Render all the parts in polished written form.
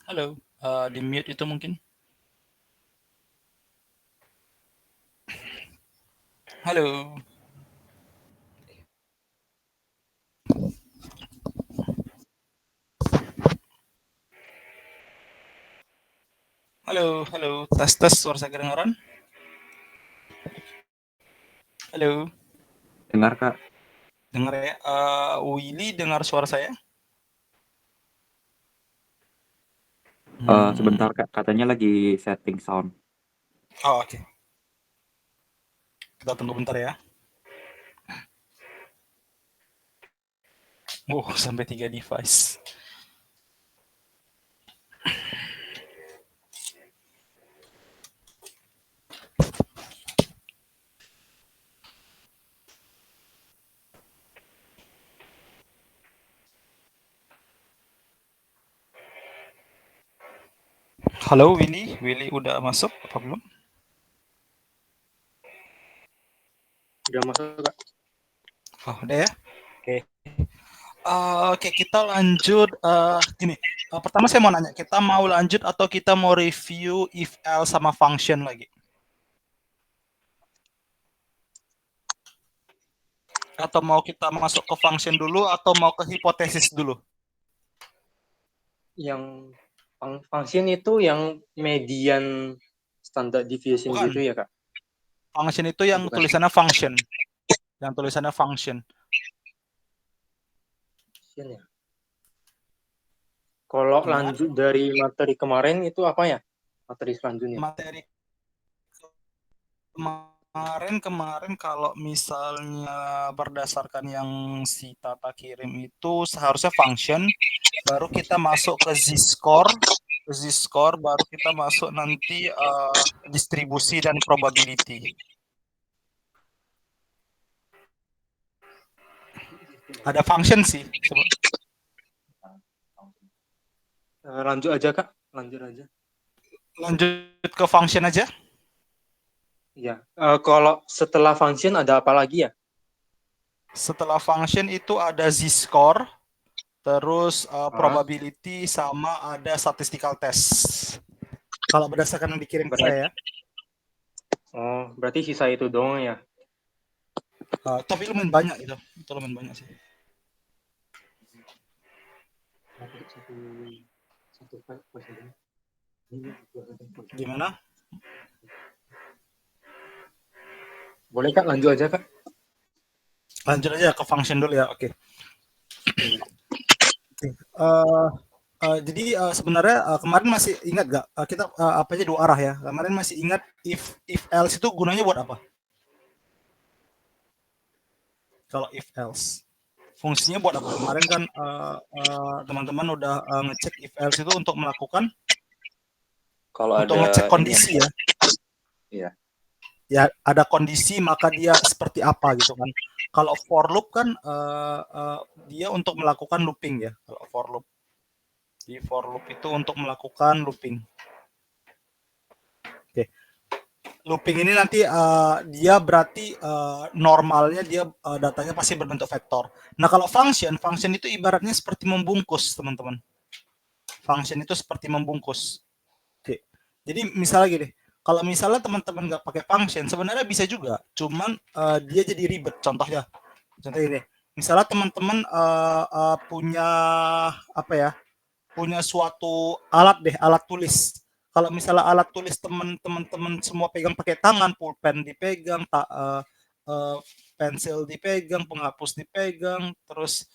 Halo, di mute itu mungkin. Halo, halo, tes tes suara saya kedengaran? Halo, Dengar, Kak. dengar ya. Willy dengar suara saya? Sebentar, Kak. Katanya lagi setting sound. Oh, oke. Kita tunggu bentar ya. Sampai 3 device. Halo Willy, Willy udah masuk apa belum? Udah masuk, Kak. Oh, udah ya. Oke. Oke, kita lanjut. Gini, pertama saya mau nanya, kita mau lanjut atau kita mau review if else sama function lagi? Atau mau kita masuk ke function dulu atau mau ke hipotesis dulu? Yang function itu yang median standard deviation Bukan. gitu ya, Kak? Function itu yang Bukan. tulisannya function. Yang tulisannya function. Function ya. Kalau Gimana? lanjut dari materi kemarin itu apa ya? Materi selanjutnya. Materi kemarin kalau misalnya berdasarkan yang si Tata kirim itu seharusnya function, baru kita masuk ke z-score, baru kita masuk nanti distribusi dan probability. Ada function sih. Lanjut aja, Kak. Lanjut aja. Lanjut ke function aja. Iya. Kalau setelah function ada apa lagi ya? Setelah function itu ada z-score, terus probability sama ada statistical test. Kalau berdasarkan yang dikirim ke saya ya. Oh, berarti sisa itu doang ya? Tapi lumayan banyak itu lumayan banyak sih. Gimana? Boleh, Kak, lanjut aja, Kak. Lanjut aja ke function dulu ya. Oke. Jadi sebenarnya kemarin masih ingat gak kita apa aja dua arah ya. Kemarin masih ingat if else itu gunanya buat apa? Kalau if else fungsinya buat apa? Kemarin kan teman-teman udah ngecek if else itu untuk melakukan Kalau untuk ada ngecek ini kondisi ya. Iya. Ya ada kondisi maka dia seperti apa gitu kan. Kalau for loop kan dia untuk melakukan looping ya. Kalau for loop. Di for loop itu untuk melakukan looping. Oke. Looping ini nanti dia berarti normalnya dia datanya pasti berbentuk vektor. Nah kalau function itu ibaratnya seperti membungkus teman-teman. Function itu seperti membungkus. Oke. Jadi misalnya gini, kalau misalnya teman-teman nggak pakai function, sebenarnya bisa juga, cuman dia jadi ribet. Contohnya ini, misalnya teman-teman punya apa ya, punya suatu alat deh, alat tulis. Kalau misalnya alat tulis teman-teman semua pegang pakai tangan, pulpen dipegang, pensil dipegang, penghapus dipegang, terus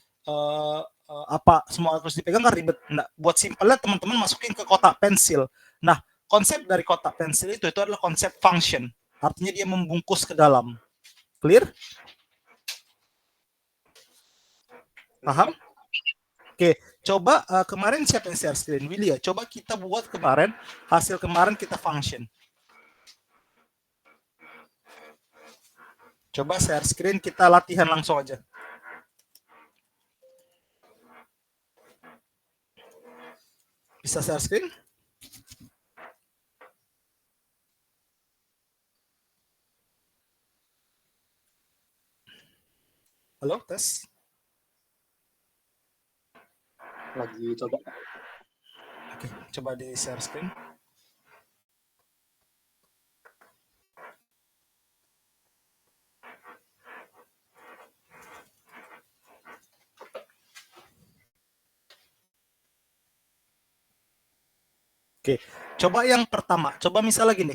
apa semua harus dipegang kan ribet. Nah, buat simpelnya teman-teman masukin ke kotak pensil. Nah, konsep dari kotak pensil itu adalah konsep function. Artinya dia membungkus ke dalam. Clear? Paham? Oke, coba kemarin siapa yang share screen? Willy ya. Coba kita buat kemarin, hasil kemarin kita function. Coba share screen, kita latihan langsung aja. Bisa share screen? Halo, tes. Lagi coba. Oke, coba di share screen. Oke, coba yang pertama. Coba misalnya gini.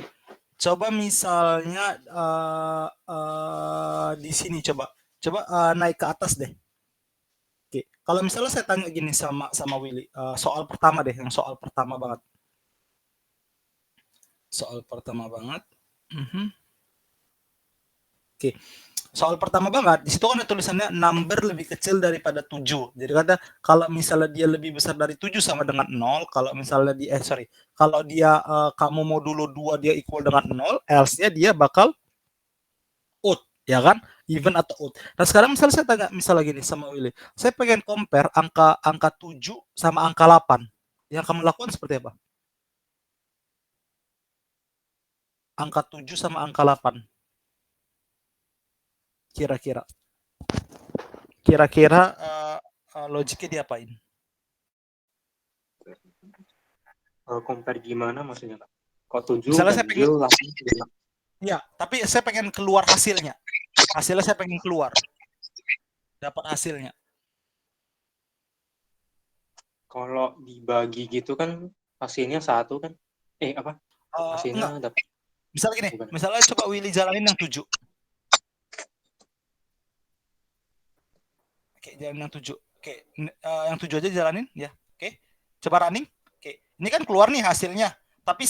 Coba misalnya di sini coba. Coba naik ke atas deh. Oke, kalau misalnya saya tanya gini sama Willy, soal pertama deh, yang soal pertama banget. Soal pertama banget. Oke. Soal pertama banget, di situ kan ada tulisannya number lebih kecil daripada 7. Jadi kata kalau misalnya dia lebih besar dari 7 sama dengan 0, kalau misalnya kalau dia kamu mau dulu 2 dia equal dengan 0, else-nya dia bakal odd, ya kan? Even atau odd. Nah, sekarang misalnya saya tanya misalnya gini sama Willy, saya pengen compare angka 7 sama angka 8. Yang kamu lakukan seperti apa? Angka 7 sama angka 8. Kira-kira logiknya diapain? Compare gimana maksudnya, Kak? Kok 7 Misalnya saya pengen, ganjil, 8 genap. ya, tapi saya pengen keluar hasilnya. Hasilnya saya pengen keluar. Dapat hasilnya. Kalau dibagi gitu kan hasilnya 1 kan? Apa? Enggak. Hasilnya dapat. Misalnya gini, Bukan. misalnya coba Willy jalanin yang 7. Oke, jalanin yang 7. Oke, yang 7 aja jalanin ya. Oke. Coba running. Oke. Ini kan keluar nih hasilnya. Tapi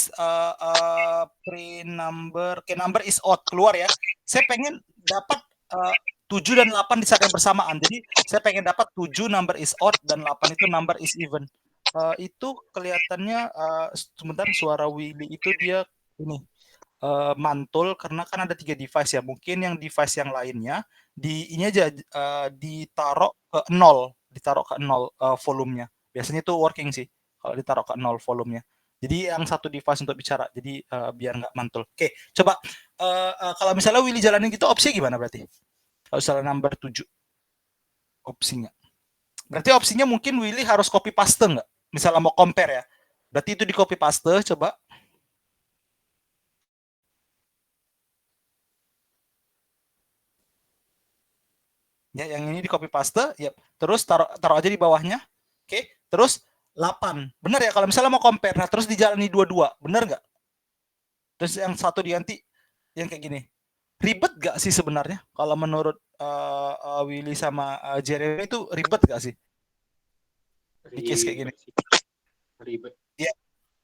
print number, number is odd keluar ya. Saya pengen dapat 7 dan 8 di saat yang bersamaan. Jadi saya pengen dapat 7 number is odd dan 8 itu number is even. Itu kelihatannya sebentar, suara Willy itu dia ini mantul karena kan ada 3 device ya. Mungkin yang device yang lainnya ini aja ditaruh ke 0 volumenya. Biasanya itu working sih kalau ditaruh ke 0 volumenya. Jadi yang satu device untuk bicara. Jadi biar nggak mantul. Oke, coba kalau misalnya Willy jalanin gitu opsi gimana berarti? Kalau misalnya number 7 opsinya. Berarti opsinya mungkin Willy harus copy paste nggak? Misalnya mau compare ya. Berarti itu di copy paste, coba. Ya, yang ini di copy paste, ya. Terus taruh aja di bawahnya. Oke, terus 8. Benar ya kalau misalnya mau compare, nah terus dijalani dua-dua, benar nggak? Terus yang satu diganti yang kayak gini. Ribet gak sih sebenarnya? Kalau menurut Willy sama Jeremy itu ribet gak sih? Di case kayak gini. Ribet. Iya.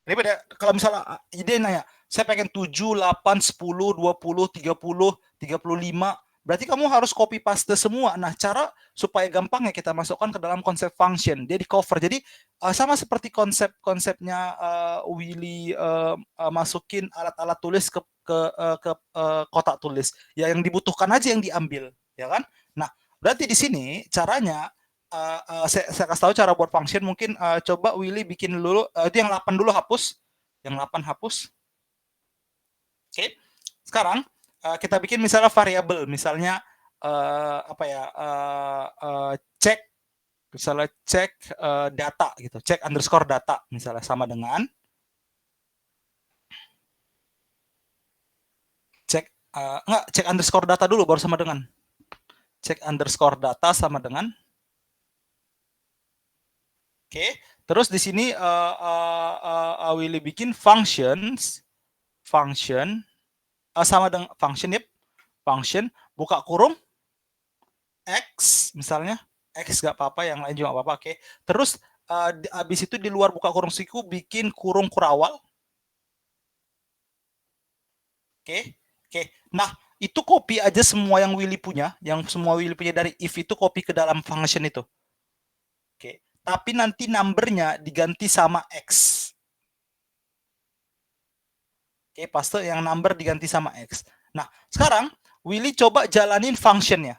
Ribet ya. Kalau misalnya ide nanya, saya pengen 7, 8, 10, 20, 30, 35. Berarti kamu harus copy paste semua. Nah, cara supaya gampang ya kita masukkan ke dalam konsep function. Dia di cover. Jadi sama seperti konsepnya Willy masukin alat-alat tulis ke kotak tulis. Ya yang dibutuhkan aja yang diambil, ya kan? Nah, berarti di sini caranya saya kasih tahu cara buat function. Mungkin coba Willy bikin dulu itu yang 8 dulu hapus. Yang 8 hapus. Oke. Sekarang kita bikin misalnya variabel, misalnya cek, misalnya cek data gitu, cek underscore data misalnya sama dengan cek underscore data dulu baru sama dengan cek underscore data sama dengan oke. Terus di sini Willy bikin function sama dengan function buka kurung X misalnya, X gak apa-apa, yang lain juga gak apa-apa. Oke. Terus abis itu di luar buka kurung siku bikin kurung kurawal. Oke. Nah, itu copy aja semua yang Willy punya, dari if itu copy ke dalam function itu. Oke. Tapi nanti numbernya diganti sama X. Oke, paste yang number diganti sama X. Nah, sekarang Willy coba jalanin functionnya.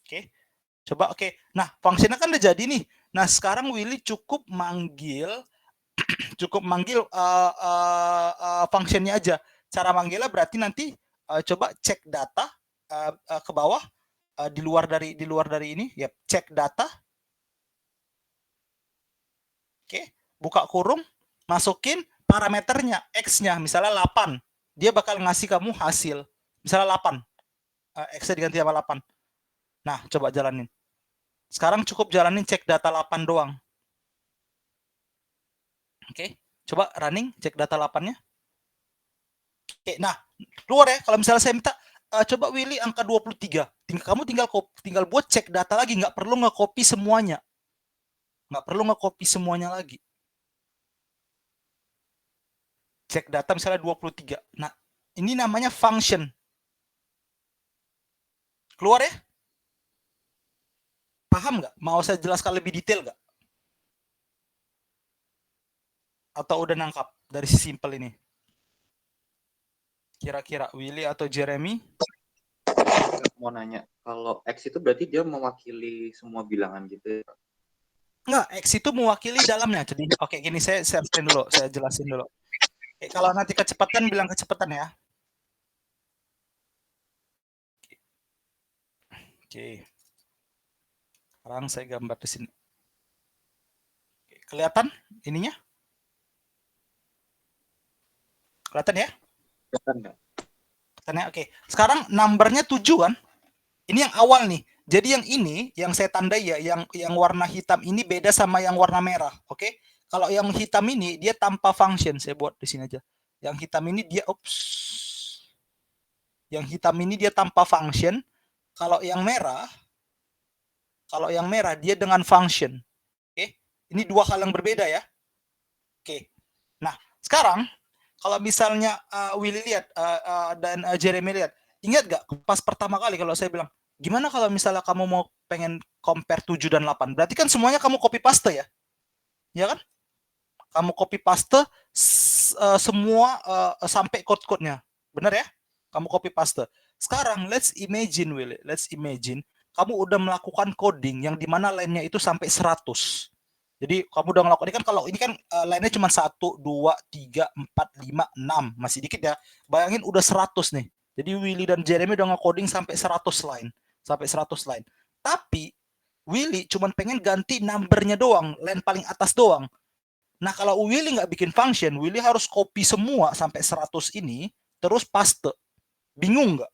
Oke, coba oke. Nah, functionnya kan udah jadi nih. Nah, sekarang Willy cukup manggil functionnya aja. Cara manggilnya berarti nanti coba cek data ke bawah di luar dari ini ya, cek data Oke, buka kurung, masukin parameternya, X-nya, misalnya 8. Dia bakal ngasih kamu hasil. Misalnya 8. X-nya diganti sama 8. Nah, coba jalanin. Sekarang cukup jalanin cek data 8 doang. Oke, coba running, cek data 8-nya. Oke, nah, keluar ya. Kalau misalnya saya minta, coba Willy angka 23. Kamu tinggal buat cek data lagi, nggak perlu nge-copy semuanya. Nggak perlu nge-copy semuanya lagi. Cek data misalnya 23. Nah, ini namanya function. Keluar ya? Paham nggak? Mau saya jelaskan lebih detail nggak? Atau udah nangkap dari simpel ini? Kira-kira Willy atau Jeremy? Mau nanya, kalau X itu berarti dia mewakili semua bilangan gitu ya? Nggak, X itu mewakili dalamnya. Jadi, oke, gini saya screen dulu, saya jelasin dulu. Oke, kalau nanti kecepatan, bilang kecepatan ya. Oke. Sekarang saya gambar di sini. Oke, kelihatan ininya? Kelihatan ya? Kelihatan nggak? Kelihatan ya? Oke. Sekarang numbernya 7 kan? Ini yang awal nih. Jadi yang ini, yang saya tandai ya, yang warna hitam ini beda sama yang warna merah. Oke? Kalau yang hitam ini dia tanpa function. Saya buat di sini aja. Yang hitam ini dia, Yang hitam ini dia tanpa function. Kalau yang merah dia dengan function. Oke? Ini dua hal yang berbeda ya. Oke. Nah, sekarang kalau misalnya Willy lihat dan Jeremy lihat, ingat gak pas pertama kali kalau saya bilang, gimana kalau misalnya kamu mau pengen compare 7 dan 8? Berarti kan semuanya kamu copy paste ya? Ya kan? Kamu copy paste semua sampai code-code-nya. Benar ya? Kamu copy paste. Sekarang let's imagine Willy, kamu udah melakukan coding yang dimana line-nya itu sampai 100. Jadi kamu udah ngelakukan ini kan, kalau ini kan line-nya cuma 1, 2, 3, 4, 5, 6. Masih dikit ya. Bayangin udah 100 nih. Jadi Willy dan Jeremy udah nge-coding sampai 100 line. Sampai 100 line. Tapi Willy cuma pengen ganti numbernya doang, line paling atas doang. Nah, kalau Willy nggak bikin function, Willy harus copy semua sampai 100 ini, terus paste. Bingung nggak?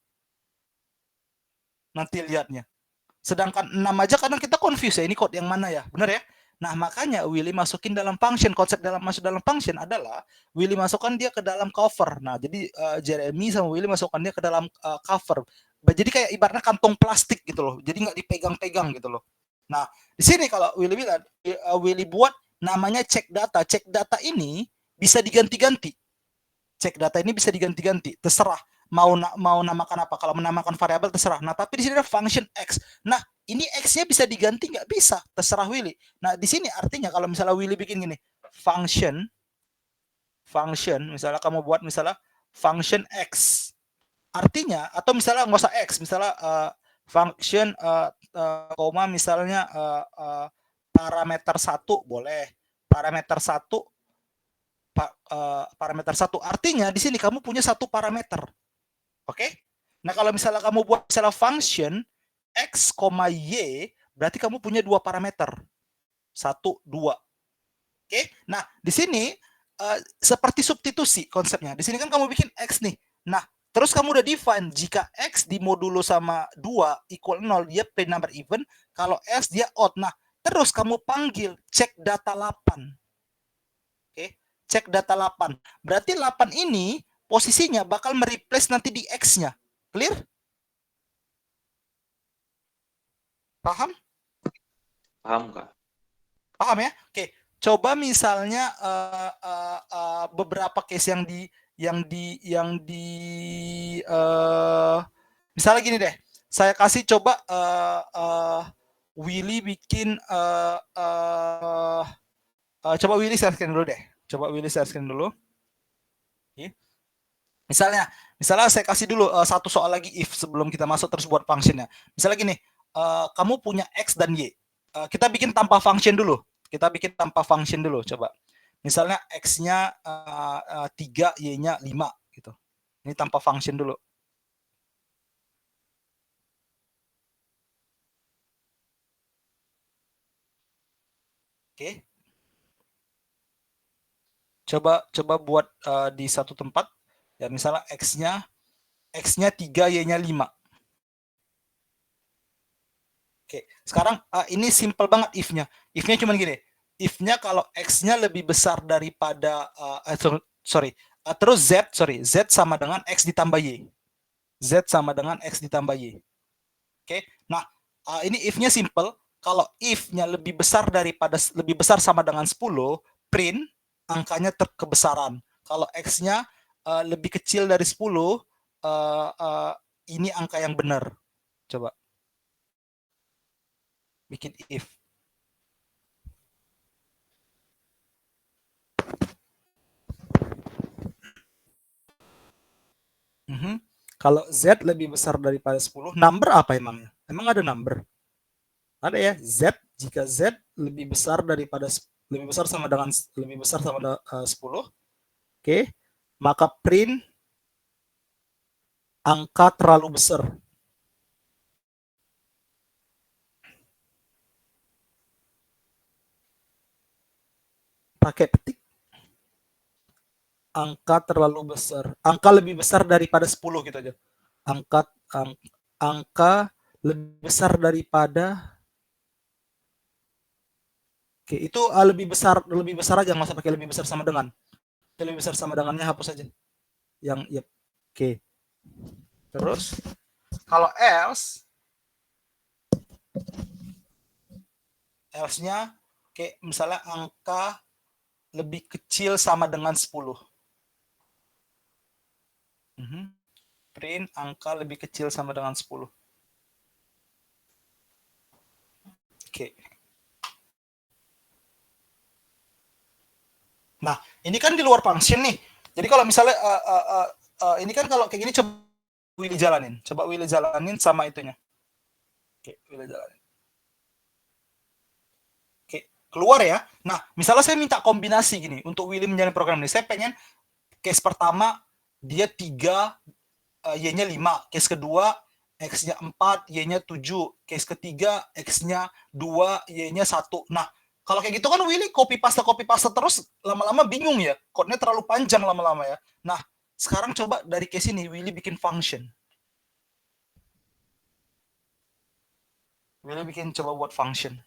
Nanti lihatnya. Sedangkan 6 aja kadang kita confuse ya, ini code yang mana ya, benar ya? Nah, makanya Willy masukin dalam function, konsep masuk dalam function adalah Willy masukkan dia ke dalam cover. Nah, jadi Jeremy sama Willy masukkan dia ke dalam cover. Jadi kayak ibaratnya kantong plastik gitu loh. Jadi nggak dipegang-pegang gitu loh. Nah, di sini kalau Willy bilang, Willy buat namanya cek data. Cek data ini bisa diganti-ganti. Cek data ini bisa diganti-ganti, terserah mau namakan apa. Kalau menamakan variabel terserah. Nah, tapi di sini ada function X. Nah, ini X-nya bisa diganti nggak bisa, terserah Willy. Nah, di sini artinya kalau misalnya Willy bikin gini, function, misalnya kamu buat misalnya function X, artinya atau misalnya nggak usah X, misalnya function koma misalnya parameter 1 boleh, parameter 1 parameter 1. Artinya di sini kamu punya satu parameter. Oke? Nah, kalau misalnya kamu buat misalnya function x, y, berarti kamu punya dua parameter. 1, 2. Oke? Nah, di sini seperti substitusi konsepnya. Di sini kan kamu bikin x nih. Nah, terus kamu udah define jika x dimodulo sama 2 equal 0, dia prime number even. Kalau else dia odd. Nah, terus kamu panggil cek data 8. Oke? Cek data 8. Berarti 8 ini posisinya bakal mereplace nanti di X-nya. Clear? Paham? Paham Kak? Paham ya? Oke. Coba misalnya beberapa case misalnya gini deh. Saya kasih coba Willy bikin coba Willy share screen dulu deh. Coba Willy share screen dulu. Oke. Misalnya saya kasih dulu satu soal lagi if sebelum kita masuk terus buat functionnya. Misalnya gini, kamu punya X dan Y. Kita bikin tanpa function dulu. Coba. Misalnya X-nya 3, Y-nya 5 gitu. Ini tanpa function dulu. Oke. Coba buat di satu tempat ya, misalnya x-nya 3, y-nya 5. Oke, sekarang ini simple banget if-nya. If-nya cuma gini. If-nya kalau x-nya lebih besar daripada terus z sama dengan x ditambah y. Z sama dengan x ditambah y. Oke. Nah, ini if-nya simple. Kalau if-nya lebih besar sama dengan 10, print angkanya kebesaran. Kalau x-nya lebih kecil dari 10, ini angka yang benar. Coba bikin if. Kalau Z lebih besar daripada 10, number apa emangnya? Emang ada number? Ada ya, Z, jika Z lebih besar sama dengan 10, oke, maka print angka terlalu besar. Pakai petik. Angka terlalu besar. Angka lebih besar daripada 10 gitu aja. Angka lebih besar daripada, oke, itu lebih besar aja, nggak usah pakai lebih besar sama dengan. Lebih besar sama dengannya hapus aja. Yang yep. Oke. Terus kalau else-nya oke, misalnya angka lebih kecil sama dengan 10. Print angka lebih kecil sama dengan 10. Oke. Nah, ini kan di luar function nih. Jadi kalau misalnya ini kan kalau kayak gini, coba Willy jalanin sama itunya. Oke, Willy jalanin. Oke, keluar ya. Nah, misalnya saya minta kombinasi gini untuk Willy menjalani program ini. Saya pengen case pertama dia 3, y-nya 5. Case kedua x-nya 4, y-nya 7. Case ketiga x-nya 2, y-nya 1. Nah, kalau kayak gitu kan Willy copy paste terus, lama-lama bingung ya. Code-nya terlalu panjang lama-lama ya. Nah, sekarang coba dari case ini Willy bikin function. Willy coba buat function.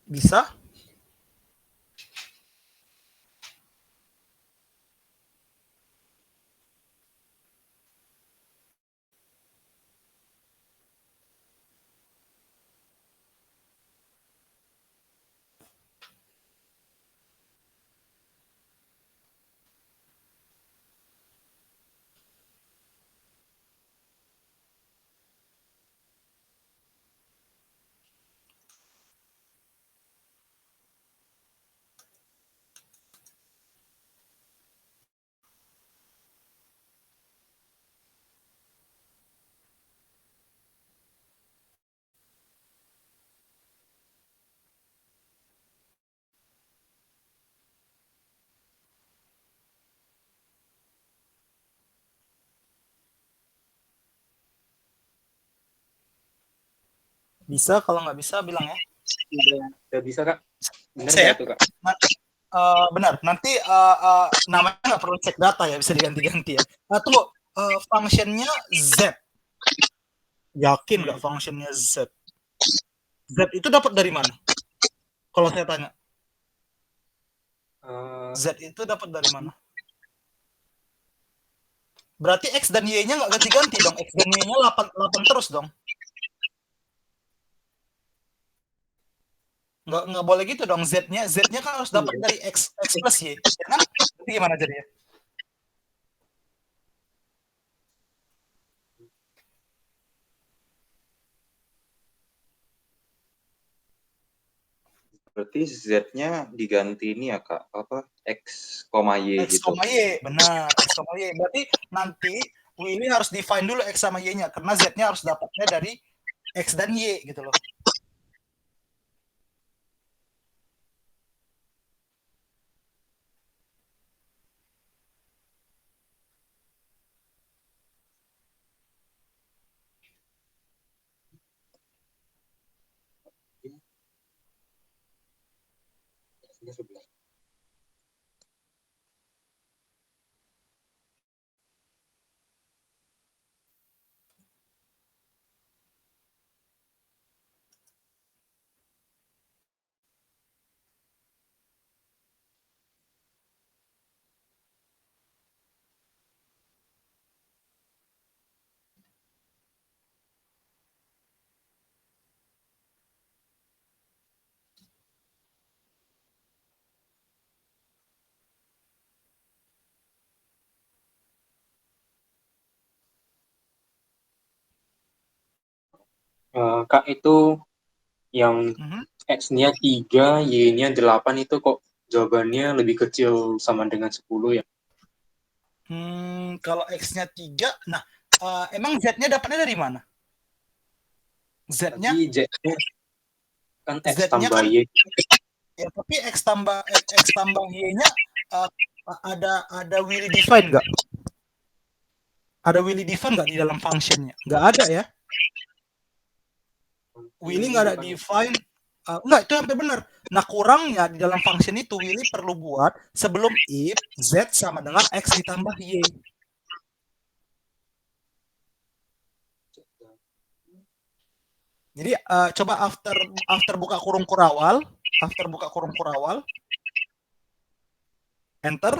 Bisa? Bisa, kalau nggak bisa bilang ya. Udah bisa, Kak. Bener Bisa ya? nggak tuh, Kak? Benar. Nanti namanya nggak perlu cek data ya, bisa diganti-ganti ya. Tunggu, functionnya Z. Yakin nggak functionnya Z? Z itu dapat dari mana? Kalau saya tanya, Z itu dapat dari mana? Berarti X dan Y-nya nggak ganti-ganti dong. X dan Y-nya 8 terus dong. Nggak boleh gitu dong. Z-nya kan harus dapat dari X plus Y. Ya kan? Itu gimana jadinya? Berarti Z-nya diganti ini ya, Kak, apa, X, Y X, gitu. Y, benar. X, Y. Berarti nanti Willy harus define dulu X sama Y-nya. Karena Z-nya harus dapatnya dari X dan Y gitu loh. Kak, itu yang Mhm. X-nya 3, Y-nya 8 itu kok jawabannya lebih kecil sama dengan 10 ya? Kalau X-nya 3, nah emang Z-nya dapatnya dari mana? Z-nya Tadi Z-nya kan X Z-nya tambah kan Y. ya, tapi X tambah Y-nya ada Willy define nggak? Ada Willy define nggak di dalam functionnya? Nggak ada ya. Willy nggak ada define. Enggak, itu hampir benar. Nah, kurangnya di dalam function itu Willy perlu buat sebelum if Z sama dengan X ditambah Y. Jadi coba after buka kurung kurawal, enter.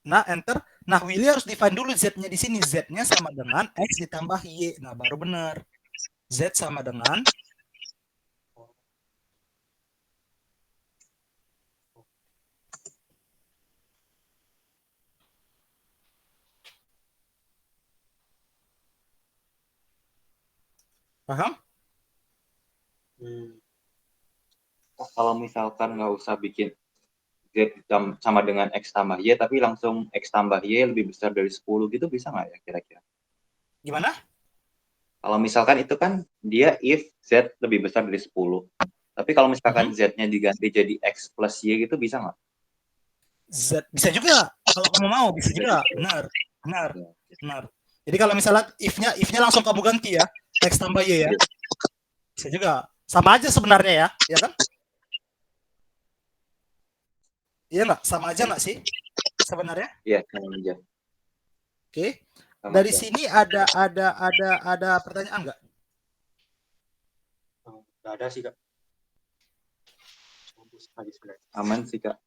Nah, enter. Nah, Willy harus define dulu Z-nya di sini. Z-nya sama dengan X ditambah Y. Nah, baru benar. Z sama dengan paham? Kalau misalkan nggak usah bikin Z sama dengan X tambah Y, tapi langsung X tambah Y lebih besar dari 10 gitu, bisa nggak ya kira-kira? Gimana? Kalau misalkan itu kan dia if Z lebih besar dari 10. Tapi kalau misalkan Z-nya diganti jadi X plus Y gitu, bisa nggak? Z bisa juga. Kalau kamu mau bisa juga. Benar. Benar. Ya. Benar. Jadi kalau misalnya if-nya langsung kamu ganti ya, X tambah Y ya. Bisa juga. Sama aja sebenarnya ya, ya kan? Iya nggak? Sama aja nggak sih sebenarnya? Iya, sama aja. Oke. Sama Dari aja. sini ada pertanyaan nggak? Nggak ada sih, Kak. Aman sih, Kak.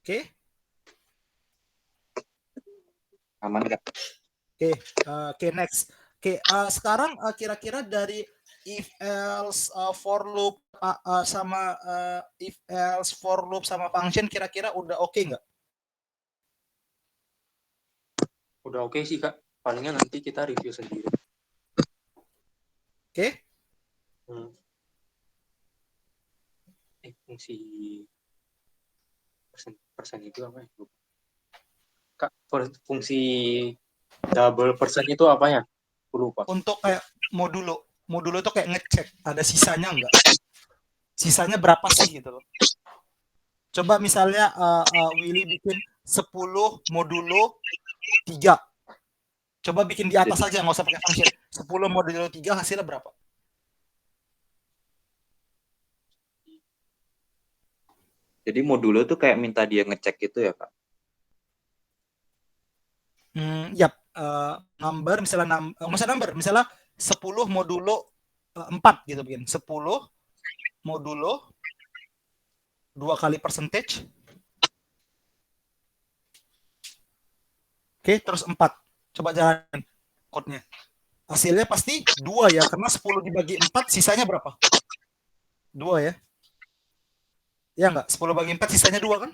Oke. Aman, Kak. Oke, next. Sekarang kira-kira dari if else for loop sama if else for loop sama function kira-kira udah oke nggak? Udah oke sih, Kak. Palingnya nanti kita review sendiri. Oke. Fungsi persen itu apa ya? Kak, fungsi double persen itu apa ya? Aku lupa. Untuk kayak modulo itu kayak ngecek ada sisanya nggak? Sisanya berapa sih gitu loh. Coba misalnya Willy bikin 10 modulo 3. Coba bikin di atas aja, nggak usah pakai function. 10 modulo 3 hasilnya berapa? Jadi modulo tuh kayak minta dia ngecek gitu ya, Kak? Yap, number misalnya misalnya 10 modulo 4 gitu bikin. 10 modulo 2 kali percentage. Oke, terus 4. Coba jalanin code-nya. Hasilnya pasti 2 ya, karena 10 dibagi 4 sisanya berapa? 2 ya. Ya enggak? 10 bagi 4 sisanya 2 kan?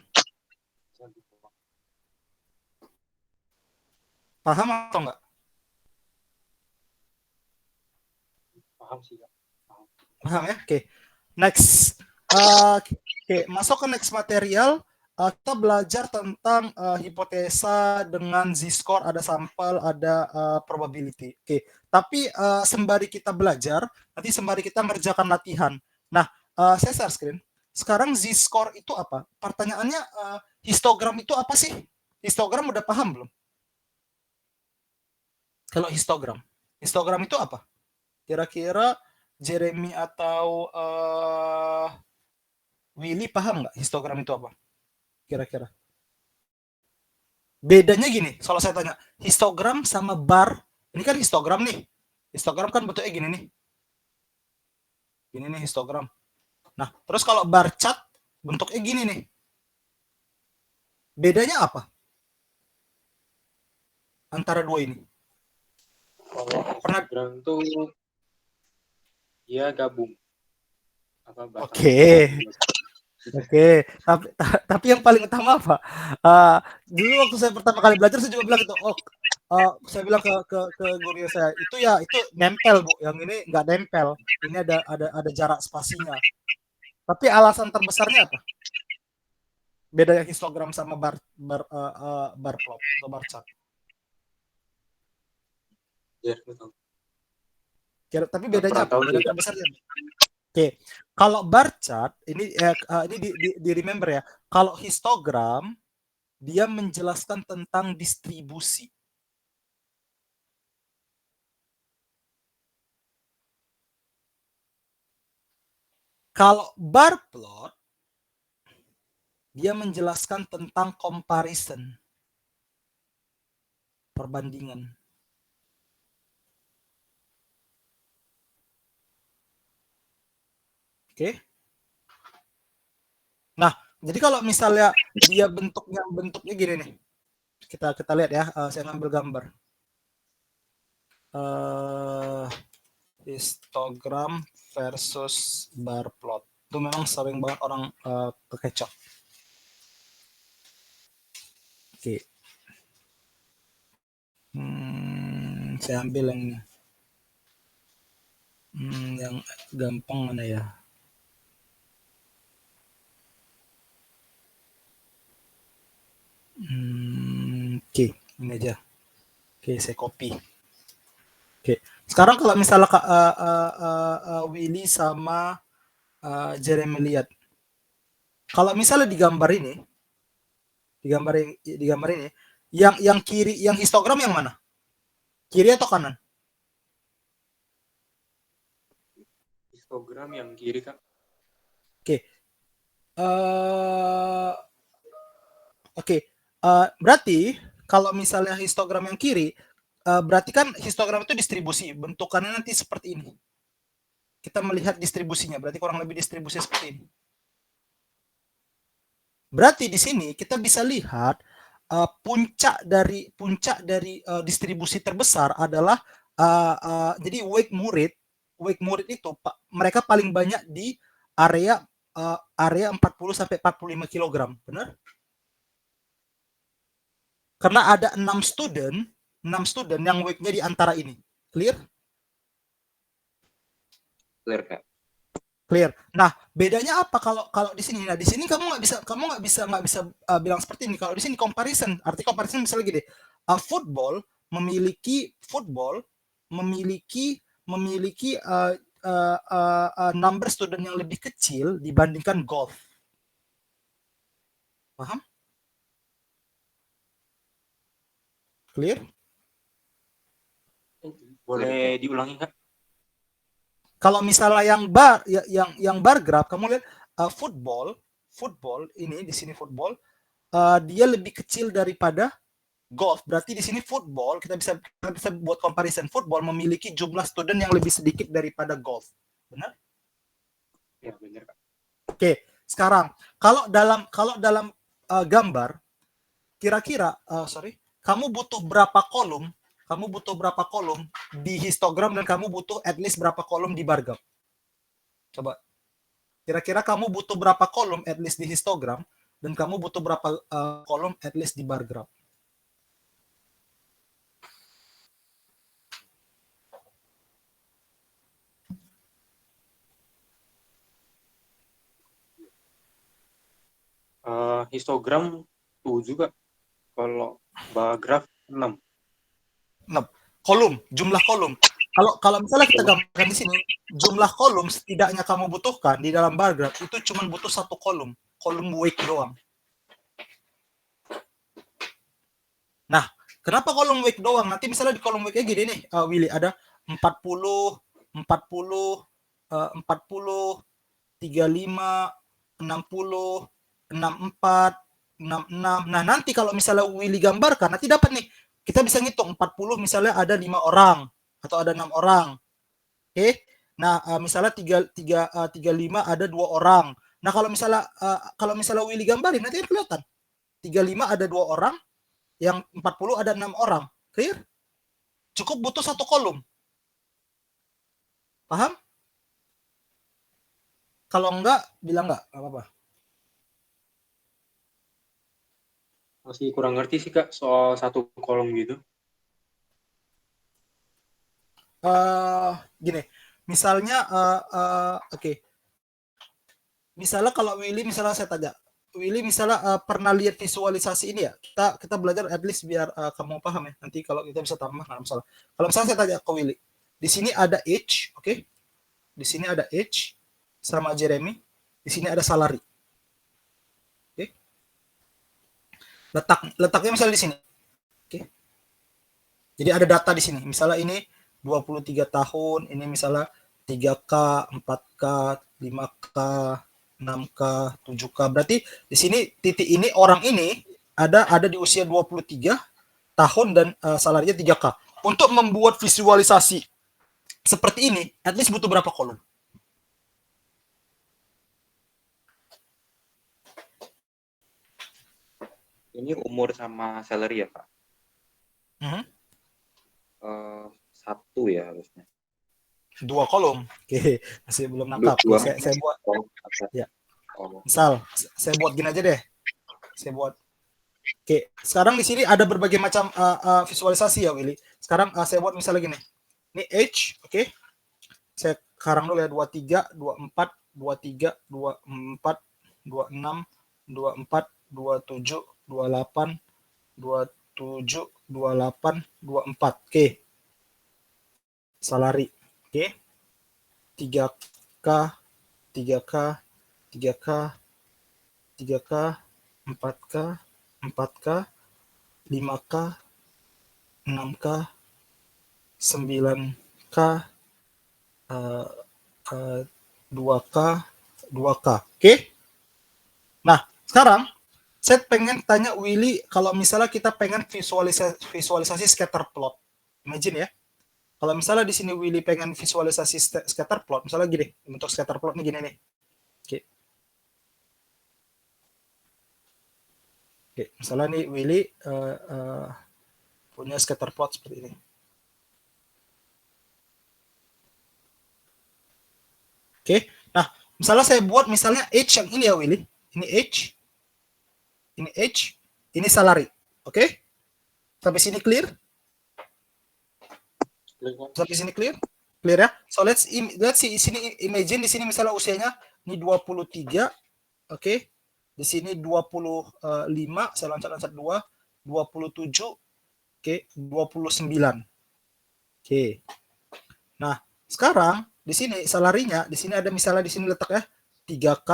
Paham atau enggak? Paham sih, Kak. Paham ya? Oke. Next. Oke, masuk ke next material. Kita belajar tentang hipotesa dengan z-score, ada sampel, ada probability. Oke, tapi sembari kita belajar, nanti sembari kita mengerjakan latihan. Nah, saya share screen. Sekarang z-score itu apa? Pertanyaannya, histogram itu apa sih? Histogram udah paham belum? Kalau histogram. Histogram itu apa? Kira-kira Jeremy atau Willy paham nggak histogram itu apa? Kira-kira. Bedanya gini, kalau saya tanya, histogram sama bar, ini kan histogram nih. Histogram kan bentuknya gini nih. Gini nih histogram. Nah, terus kalau bar chart bentuknya gini nih. Bedanya apa? Antara dua ini. Kalau Pernah histogram itu dia gabung. Oke. Oke, tapi yang paling utama apa? Dulu waktu saya pertama kali belajar saya juga bilang itu, saya bilang ke guru saya, itu nempel Bu, yang ini nggak nempel. Ini ada jarak spasinya. Tapi alasan terbesarnya apa? Bedanya histogram sama bar plot atau bar chart. Ya, betul. Tapi bedanya apa? Tahu Beda juga. terbesarnya. Oke, kalau bar chart ini di remember ya. Kalau histogram dia menjelaskan tentang distribusi. Kalau bar plot dia menjelaskan tentang comparison. Perbandingan. Oke. Nah, jadi kalau misalnya dia bentuknya gini nih. Kita lihat ya, saya ngambil gambar. Histogram versus bar plot. Itu memang sering banget orang kekecoh. Oke. Saya ambil yang ini. Yang gampang mana ya? Oke, ini aja. Oke, saya copy. Oke, sekarang kalau misalnya Willy sama Jeremy lihat, kalau misalnya di gambar ini, yang kiri, yang histogram yang mana? Kiri atau kanan? Histogram yang kiri, Kak. Oke. Berarti kalau misalnya histogram yang kiri, berarti kan histogram itu distribusi, bentukannya nanti seperti ini. Kita melihat distribusinya, berarti kurang lebih distribusi seperti ini. Berarti di sini kita bisa lihat puncak dari distribusi terbesar adalah jadi Wake Murid itu mereka paling banyak di area 40 sampai 45 kg, benar? Karena ada 6 student yang wake-nya di antara ini. Clear? Clear, Kak. Clear. Nah, bedanya apa kalau di sini? Nah, di sini kamu nggak bisa bilang seperti ini. Kalau di sini comparison, arti comparison misalnya gini, football memiliki number student yang lebih kecil dibandingkan golf. Paham? Clear? Boleh diulangi, Kak? Kalau misalnya yang bar graph, kamu lihat football ini di sini football dia lebih kecil daripada golf. Berarti di sini football kita bisa buat comparison, football memiliki jumlah student yang lebih sedikit daripada golf. Benar? Ya, benar, Kak. Oke, sekarang kalau dalam gambar kira-kira kamu butuh berapa kolom? Kamu butuh berapa kolom di histogram dan kamu butuh at least berapa kolom di bar graph? Coba. Kira-kira kamu butuh berapa kolom at least di histogram dan kamu butuh berapa kolom at least di bar graph? Histogram 7, Kak. Kalau bar graph 6. Kolom, jumlah kolom. Kalau misalnya kita gambarkan di sini, jumlah kolom setidaknya kamu butuhkan di dalam bar graph itu cuma butuh satu kolom weight doang. Nah, kenapa kolom weight doang? Nanti misalnya di kolom weight-nya gini nih, Willy, ada 40, 40, 40, 35, 60, 64, 66. Nah, nanti kalau misalnya Willy gambarkan, nanti dapat nih, kita bisa ngitung 40 misalnya ada 5 orang atau ada 6 orang. Oke. Nah, misalnya 35 ada 2 orang. Nah, kalau misalnya Willy gambarin nanti kelihatan. 35 ada 2 orang, yang 40 ada 6 orang. Clear? Cukup butuh satu kolom. Paham? Kalau enggak, bilang enggak apa-apa. Masih kurang ngerti sih, Kak, soal satu kolom gitu. Gini, misalnya oke. Misalnya kalau Willy, misalnya saya tanya, Willy misalnya pernah lihat visualisasi ini ya? Kita belajar at least biar kamu paham ya. Nanti kalau kita bisa tambah nggak masalah. Kalau misalnya saya tanya ke Willy, di sini ada age, oke? Di sini ada age sama Jeremy, di sini ada salary. Oke? Letaknya misalnya di sini. Oke? Jadi ada data di sini. Misalnya ini 23 tahun, ini misalnya 3K, 4K, 5K, 6K, 7K. Berarti di sini titik ini orang ini ada di usia 23 tahun dan salarinya 3K. Untuk membuat visualisasi seperti ini, at least butuh berapa kolom? Ini umur sama salary ya, Pak? Satu ya harusnya. 2 kolom. Oke, masih belum nangkap. Saya buat. Ya. Misal, saya buat gini aja deh. Saya buat. Oke, sekarang di sini ada berbagai macam visualisasi ya, Willy. Sekarang saya buat misalnya gini. Ini age, oke. Saya sekarang dulu ya 23, 24, 23, 24, 26, 24, 27, 28, 27, 28, 24. Oke. Salary. Oke. 3K, 3K, 3K, 3K, 4K, 4K, 5K, 6K, 9K, 2K, 2K. Oke? Nah, sekarang saya pengen tanya Willy, kalau misalnya kita pengen visualisasi scatter plot. Imagine ya. Kalau misalnya di sini Willy pengen visualisasi scatter plot, misalnya gini, bentuk scatter plot ini gini nih. Oke, misalnya nih Willy punya scatter plot seperti ini. Oke, nah misalnya saya buat misalnya age yang ini ya Willy, ini age, ini salary, oke? Sampai sini clear? Sampai sini clear? Clear ya? So let's see sini, imagine di sini misalnya usianya ini 23, oke? Di sini 25, saya loncat-loncat 2, 27, oke, 29. Oke. Nah, sekarang di sini salarinya, di sini ada misalnya di sini letak ya 3K,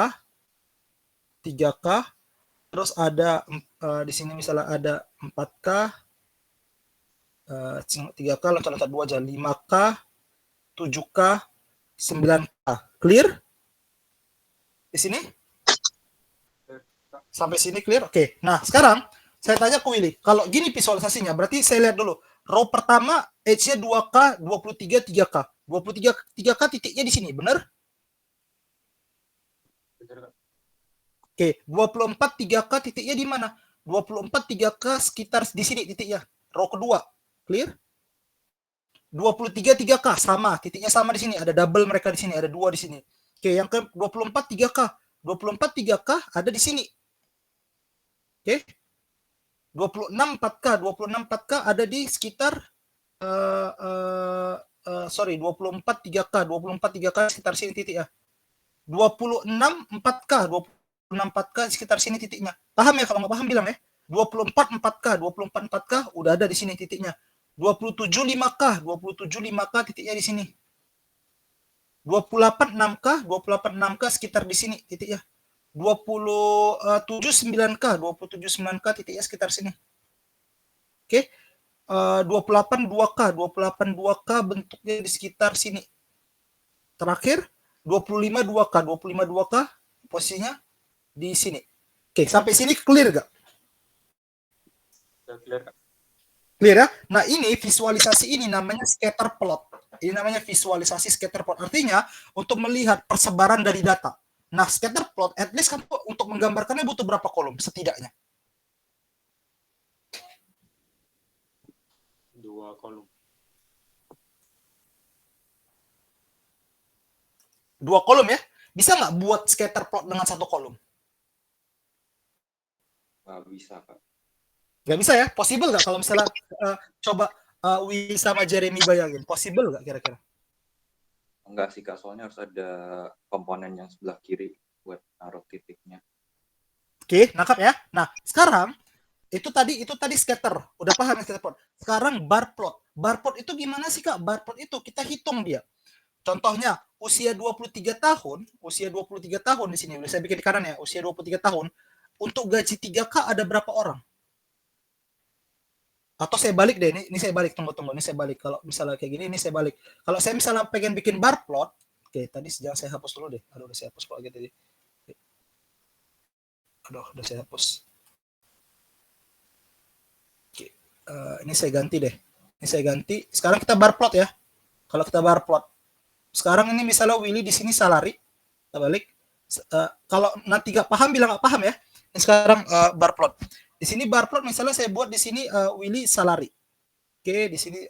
terus ada di sini misalnya ada 4K, 3K loncat-loncat 2 aja. 5K, 7K, 9K. Clear? Di sini? Sampai sini clear? Oke. Nah, sekarang saya tanya ke Willy. Kalau gini visualisasinya, berarti saya lihat dulu. Row pertama, edge-nya 2K, 23, 3K. 23, 3K titiknya di sini, benar? Bener, Kak. Oke, 24, 3K titiknya di mana? 24, 3K sekitar di sini titiknya. Row kedua, clear? 23, 3K sama, titiknya sama di sini. Ada double mereka di sini, ada 2 di sini. Oke, yang ke 24, 3K. 24, 3K ada di sini. Oke. 26 4K, 26 4K ada di sekitar 24 3K, 24 3K sekitar sini titik ya. 26 4K, 26 4K sekitar sini titiknya. Paham ya? Kalau nggak paham bilang ya. 24 4K, 24 4K udah ada di sini titiknya. 27 5K, 27 5K titiknya di sini. 28 6K, 28 6K sekitar di sini titiknya. 27 9K, 27 9K titiknya sekitar sini. Oke. 28 2K, 28 2K bentuknya di sekitar sini. Terakhir 25 2K, 25 2K posisinya di sini. Oke, sampai sini clear gak? Udah clear, Kak. Clear ya? Nah, ini visualisasi ini namanya scatter plot. Ini namanya visualisasi scatter plot. Artinya untuk melihat persebaran dari data. Nah, scatter plot at least kamu untuk menggambarkannya butuh berapa kolom setidaknya? 2 kolom. 2 kolom ya? Bisa nggak buat scatter plot dengan 1 kolom? Nggak bisa, Kak. Nggak bisa ya? Possible nggak kalau misalnya coba Willy sama Jeremy bayangin? Possible nggak kira-kira? Enggak sih, Kak. Soalnya harus ada komponen yang sebelah kiri buat naruh titiknya. Oke, nangkap ya. Nah, sekarang itu tadi scatter. Udah paham ya scatter plot. Sekarang bar plot. Bar plot itu gimana sih, Kak? Bar plot itu kita hitung dia. Contohnya, usia 23 tahun di sini. Udah saya bikin di kanan ya, usia 23 tahun. Untuk gaji 3K ada berapa orang? Atau saya balik deh, ini saya balik, tunggu, ini saya balik. Kalau misalnya kayak gini, ini saya balik. Kalau saya misalnya pengen bikin bar plot, oke, tadi jangan saya hapus dulu deh. Aduh, udah saya hapus plot tadi. Aduh, udah saya hapus. Oke, ini saya ganti deh. Ini saya ganti. Sekarang kita bar plot ya. Kalau kita bar plot. Sekarang ini misalnya Willy di sini salary. Kita balik. Kalau nanti nggak paham, bilang nggak paham ya. Ini sekarang bar plot. Di sini bar plot misalnya saya buat di sini Willy salary. Oke, di sini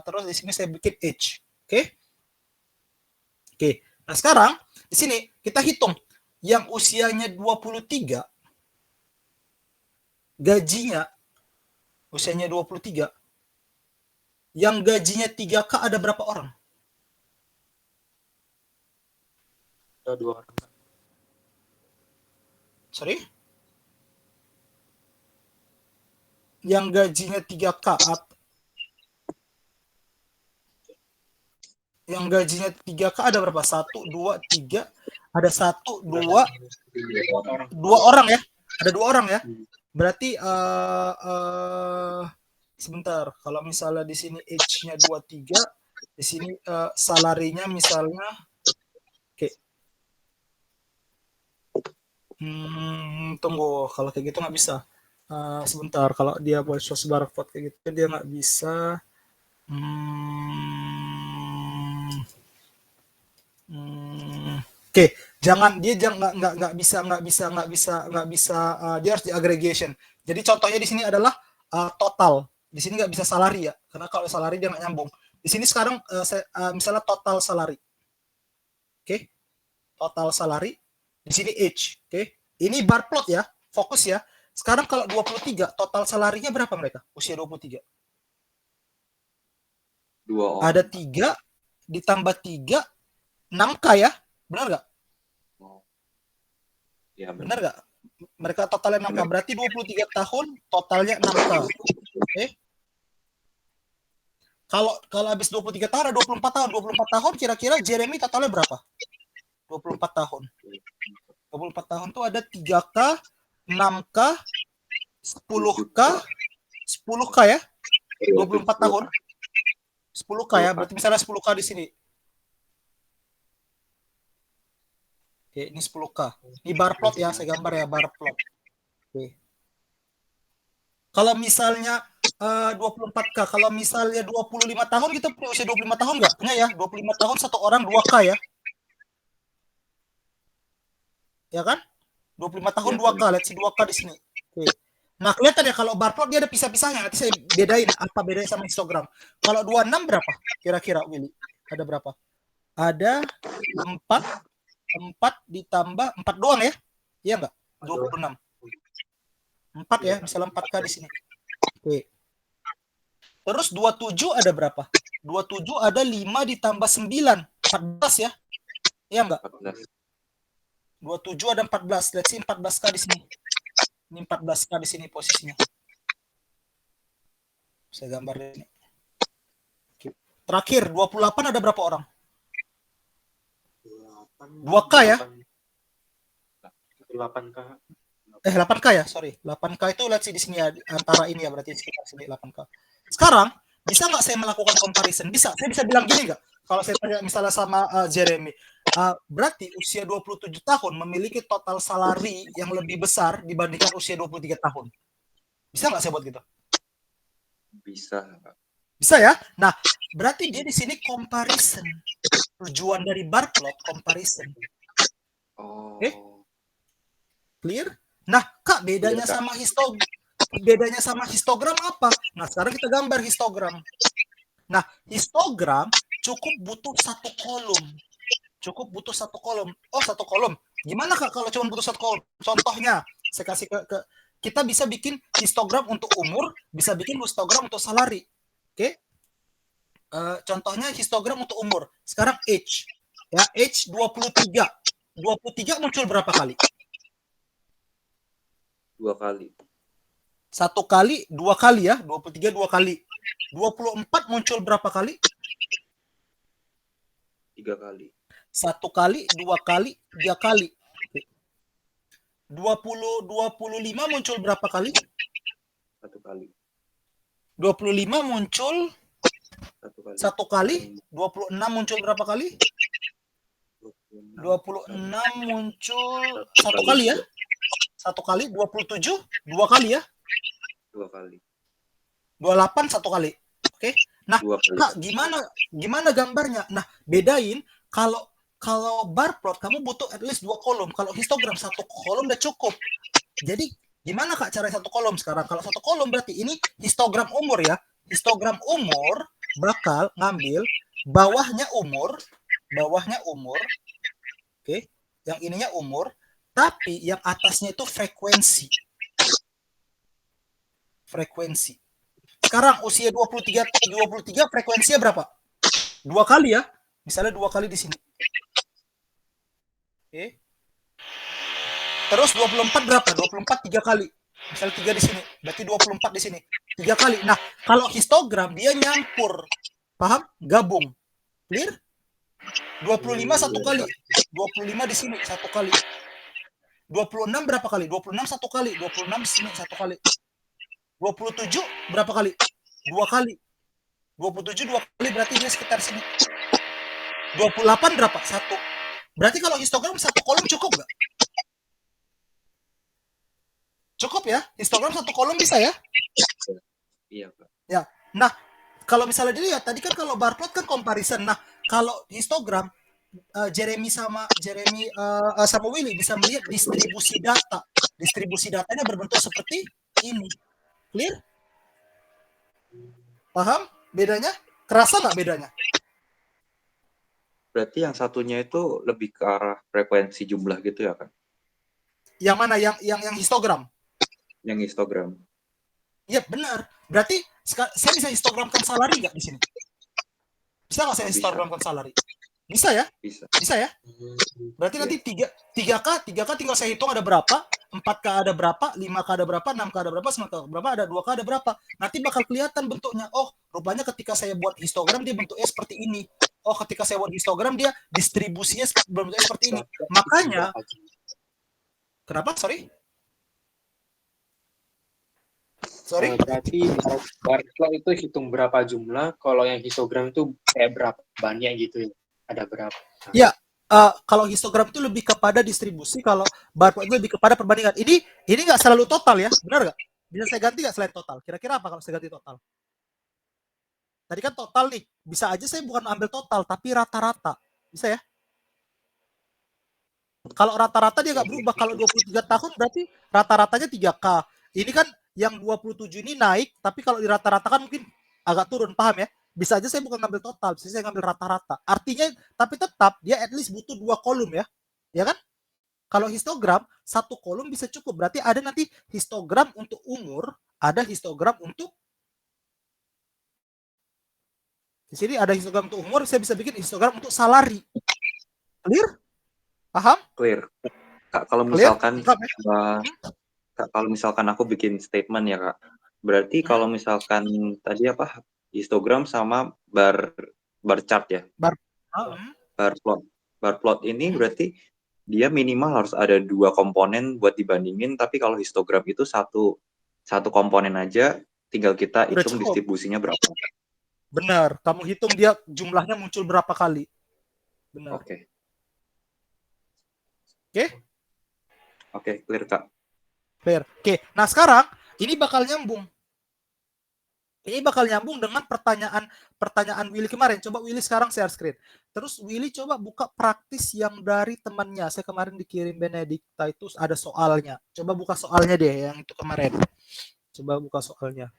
terus di sini saya bikin age. Oke. Oke. Nah, sekarang di sini kita hitung yang usianya 23 gajinya usianya 23 yang gajinya 3K ada berapa orang? Ada 2 orang, Kak. Sorry? Yang gajinya 3K yang gajinya 3K ada berapa? 1, 2, 3. Ada 1, 2, 2 orang ya. Ada 2 orang ya. Berarti sebentar. Kalau misalnya di sini age-nya 23, di sini salarinya misalnya oke. Tunggu, kalau kayak gitu nggak bisa. Sebentar, kalau dia buat source barcode kayak gitu dia nggak bisa. Oke, jangan dia nggak bisa dia harus di aggregation. Jadi contohnya di sini adalah total. Di sini nggak bisa salary ya, karena kalau salary dia nggak nyambung. Di sini sekarang misalnya total salary. Oke, total salary. Di sini age. Oke, ini bar plot ya, fokus ya. Sekarang kalau 23, total salarinya berapa mereka? Usia 23. 2 orang. Ada 3 ditambah 3 6K ya, benar nggak? Ya, benar nggak? Mereka totalnya 6K, berarti 23 tahun totalnya 6K. Oke. Kalau habis 23 tahun ada 24 tahun. 24 tahun kira-kira Jeremy totalnya berapa? 24 tahun. 24 tahun tuh ada 3K, 6K, 10K, 10K ya. 24 tahun. 10K ya, berarti misalnya 10K di sini. Oke, ini 10K. Ini bar plot ya, saya gambar ya, bar plot. Oke. Kalau misalnya 24K, kalau misalnya 25 tahun, kita punya usia 25 tahun nggak? Punya ya, 25 tahun satu orang 2K ya. Ya kan? 25 tahun Ya, 2K, lihat si 2K di sini. Oke. Nah, kelihatan ya kalau bar plot dia ada pisah-pisahnya. Nanti saya bedain apa bedanya sama histogram. Kalau 26 berapa? Kira-kira Willy? Ada berapa? Ada 4 ditambah 4 doang ya? Iya nggak? 26. 4 ya, misalnya 4K di sini. Oke. Terus 27 ada berapa? 27 ada 5 ditambah 9. 14 ya? Iya nggak? 14. 27 ada 14. Let's see 14K di sini. Ini 14K di sini posisinya. Saya gambar di sini. Oke. Terakhir 28 ada berapa orang? 2K ya? 8K. 8K ya, sorry. 8K itu lihat sih di sini ya, antara ini ya, berarti sekitar sini 8K. Sekarang, bisa nggak saya melakukan comparison? Bisa. Saya bisa bilang gini nggak? Kalau saya tanya misalnya sama Jeremy, berarti usia 27 tahun memiliki total salary yang lebih besar dibandingkan usia 23 tahun. Bisa nggak saya buat gitu? Bisa. Bisa ya? Nah, berarti dia di sini comparison. Tujuan dari bar plot comparison. Oh. Clear? Nah, Kak, bedanya sama histogram apa? Nah, sekarang kita gambar histogram. Nah, histogram cukup butuh satu kolom. Cukup butuh satu kolom. Oh, satu kolom. Gimana Kak kalau cuma butuh satu kolom? Contohnya, saya kasih ke kita bisa bikin histogram untuk umur, bisa bikin histogram untuk salary. Oke? Contohnya histogram untuk umur. Sekarang age. Ya, age 23. 23 muncul berapa kali? 2 kali. 1 kali, 2 kali ya. 23 2 kali. 24 muncul berapa kali? 3 kali. 1 kali, 2 kali, 3 kali. 25 muncul berapa kali? 1 kali. 25 muncul 1 kali. 1 kali. 26 muncul berapa kali? 26 muncul 1 kali ya. 1 kali. 27 2 kali ya. 2 kali. 28 1 kali. Oke. Nah, 2 kali. Kak, gimana gambarnya? Nah, bedain kalau bar plot kamu butuh at least 2 kolom. Kalau histogram 1 kolom udah cukup. Jadi gimana Kak cara 1 kolom sekarang? Kalau 1 kolom berarti ini histogram umur ya. Histogram umur bakal ngambil bawahnya umur. Oke. Yang ininya umur, tapi yang atasnya itu frekuensi. Sekarang usia 23 frekuensinya berapa? 2 kali ya. Misalnya 2 kali di sini. Oke. Terus 24 berapa? 24 3 kali. Misalnya 3 di sini. Berarti 24 di sini. 3 kali. Nah, kalau histogram dia nyampur. Paham? Gabung. Clear? 25 1 kali. 25 di sini 1 kali. 26 berapa kali? 26 1 kali. 26 di sini 1 kali. 27 berapa kali? 2 kali. 27 2 kali berarti dia sekitar sini. 28 berapa? 1. Berarti kalau histogram 1 kolom cukup nggak? Cukup ya? Histogram 1 kolom bisa ya? Iya, Pak. Ya. Nah, kalau misalnya dilihat tadi kan kalau bar plot kan comparison. Nah, kalau histogram Jeremy sama Willy bisa melihat distribusi data. Distribusi datanya berbentuk seperti ini. Clear? Paham bedanya? Kerasa nggak bedanya? Berarti yang satunya itu lebih ke arah frekuensi jumlah gitu ya, kan? Yang mana? Yang histogram? Yang histogram. Iya, benar. Berarti saya bisa histogramkan salary nggak di sini? Bisa nggak saya histogramkan salary? Bisa ya? Bisa ya? Berarti nanti 3K tinggal saya hitung ada berapa, 4K ada berapa, 5K ada berapa, 6K ada berapa, 9K ada berapa, ada 2K ada berapa. Nanti bakal kelihatan bentuknya. Oh, rupanya ketika saya buat histogram dia bentuknya seperti ini. Oh, ketika saya buat histogram dia distribusinya bentuknya seperti ini. Makanya, kenapa? Sorry? Sorry? Berarti bar plot itu hitung berapa jumlah, kalau yang histogram itu kayak berapa banyak gitu ya? Ada berapa? Ya, kalau histogram itu lebih kepada distribusi, kalau bar plot itu lebih kepada perbandingan. Ini nggak selalu total ya, benar nggak? Bisa saya ganti nggak selain total? Kira-kira apa kalau saya ganti total? Tadi kan total nih, bisa aja saya bukan ambil total, tapi rata-rata. Bisa ya? Kalau rata-rata dia nggak berubah. Kalau 23 tahun berarti rata-ratanya 3K. Ini kan yang 27 ini naik, tapi kalau di rata-ratakan mungkin agak turun, paham ya? Bisa aja saya bukan ngambil total, bisa saya ngambil rata-rata. Artinya, tapi tetap dia at least butuh 2 kolom ya. Ya kan? Kalau histogram, 1 kolom bisa cukup. Berarti ada nanti histogram untuk umur, ada histogram untuk di sini ada histogram untuk umur, saya bisa bikin histogram untuk salary. Clear? Paham? Clear. Kak, kalau Clear? misalkan Lengkap ya? Kak, kalau misalkan aku bikin statement ya Kak, berarti kalau misalkan tadi apa histogram sama bar chart ya, Bar. bar plot ini berarti dia minimal harus ada 2 komponen buat dibandingin, tapi kalau histogram itu satu komponen aja, tinggal kita Udah hitung cukup. distribusinya berapa. Benar. Kamu hitung dia jumlahnya muncul berapa kali. Benar. Oke, Oke? oke, clear Kak. Clear. Oke. Nah, sekarang ini bakal nyambung. Ini bakal nyambung dengan pertanyaan Willy kemarin. Coba Willy sekarang share screen. Terus Willy coba buka praktis yang dari temannya. Saya kemarin dikirim Benedikta itu ada soalnya. Coba buka soalnya deh yang itu kemarin. Coba buka soalnya.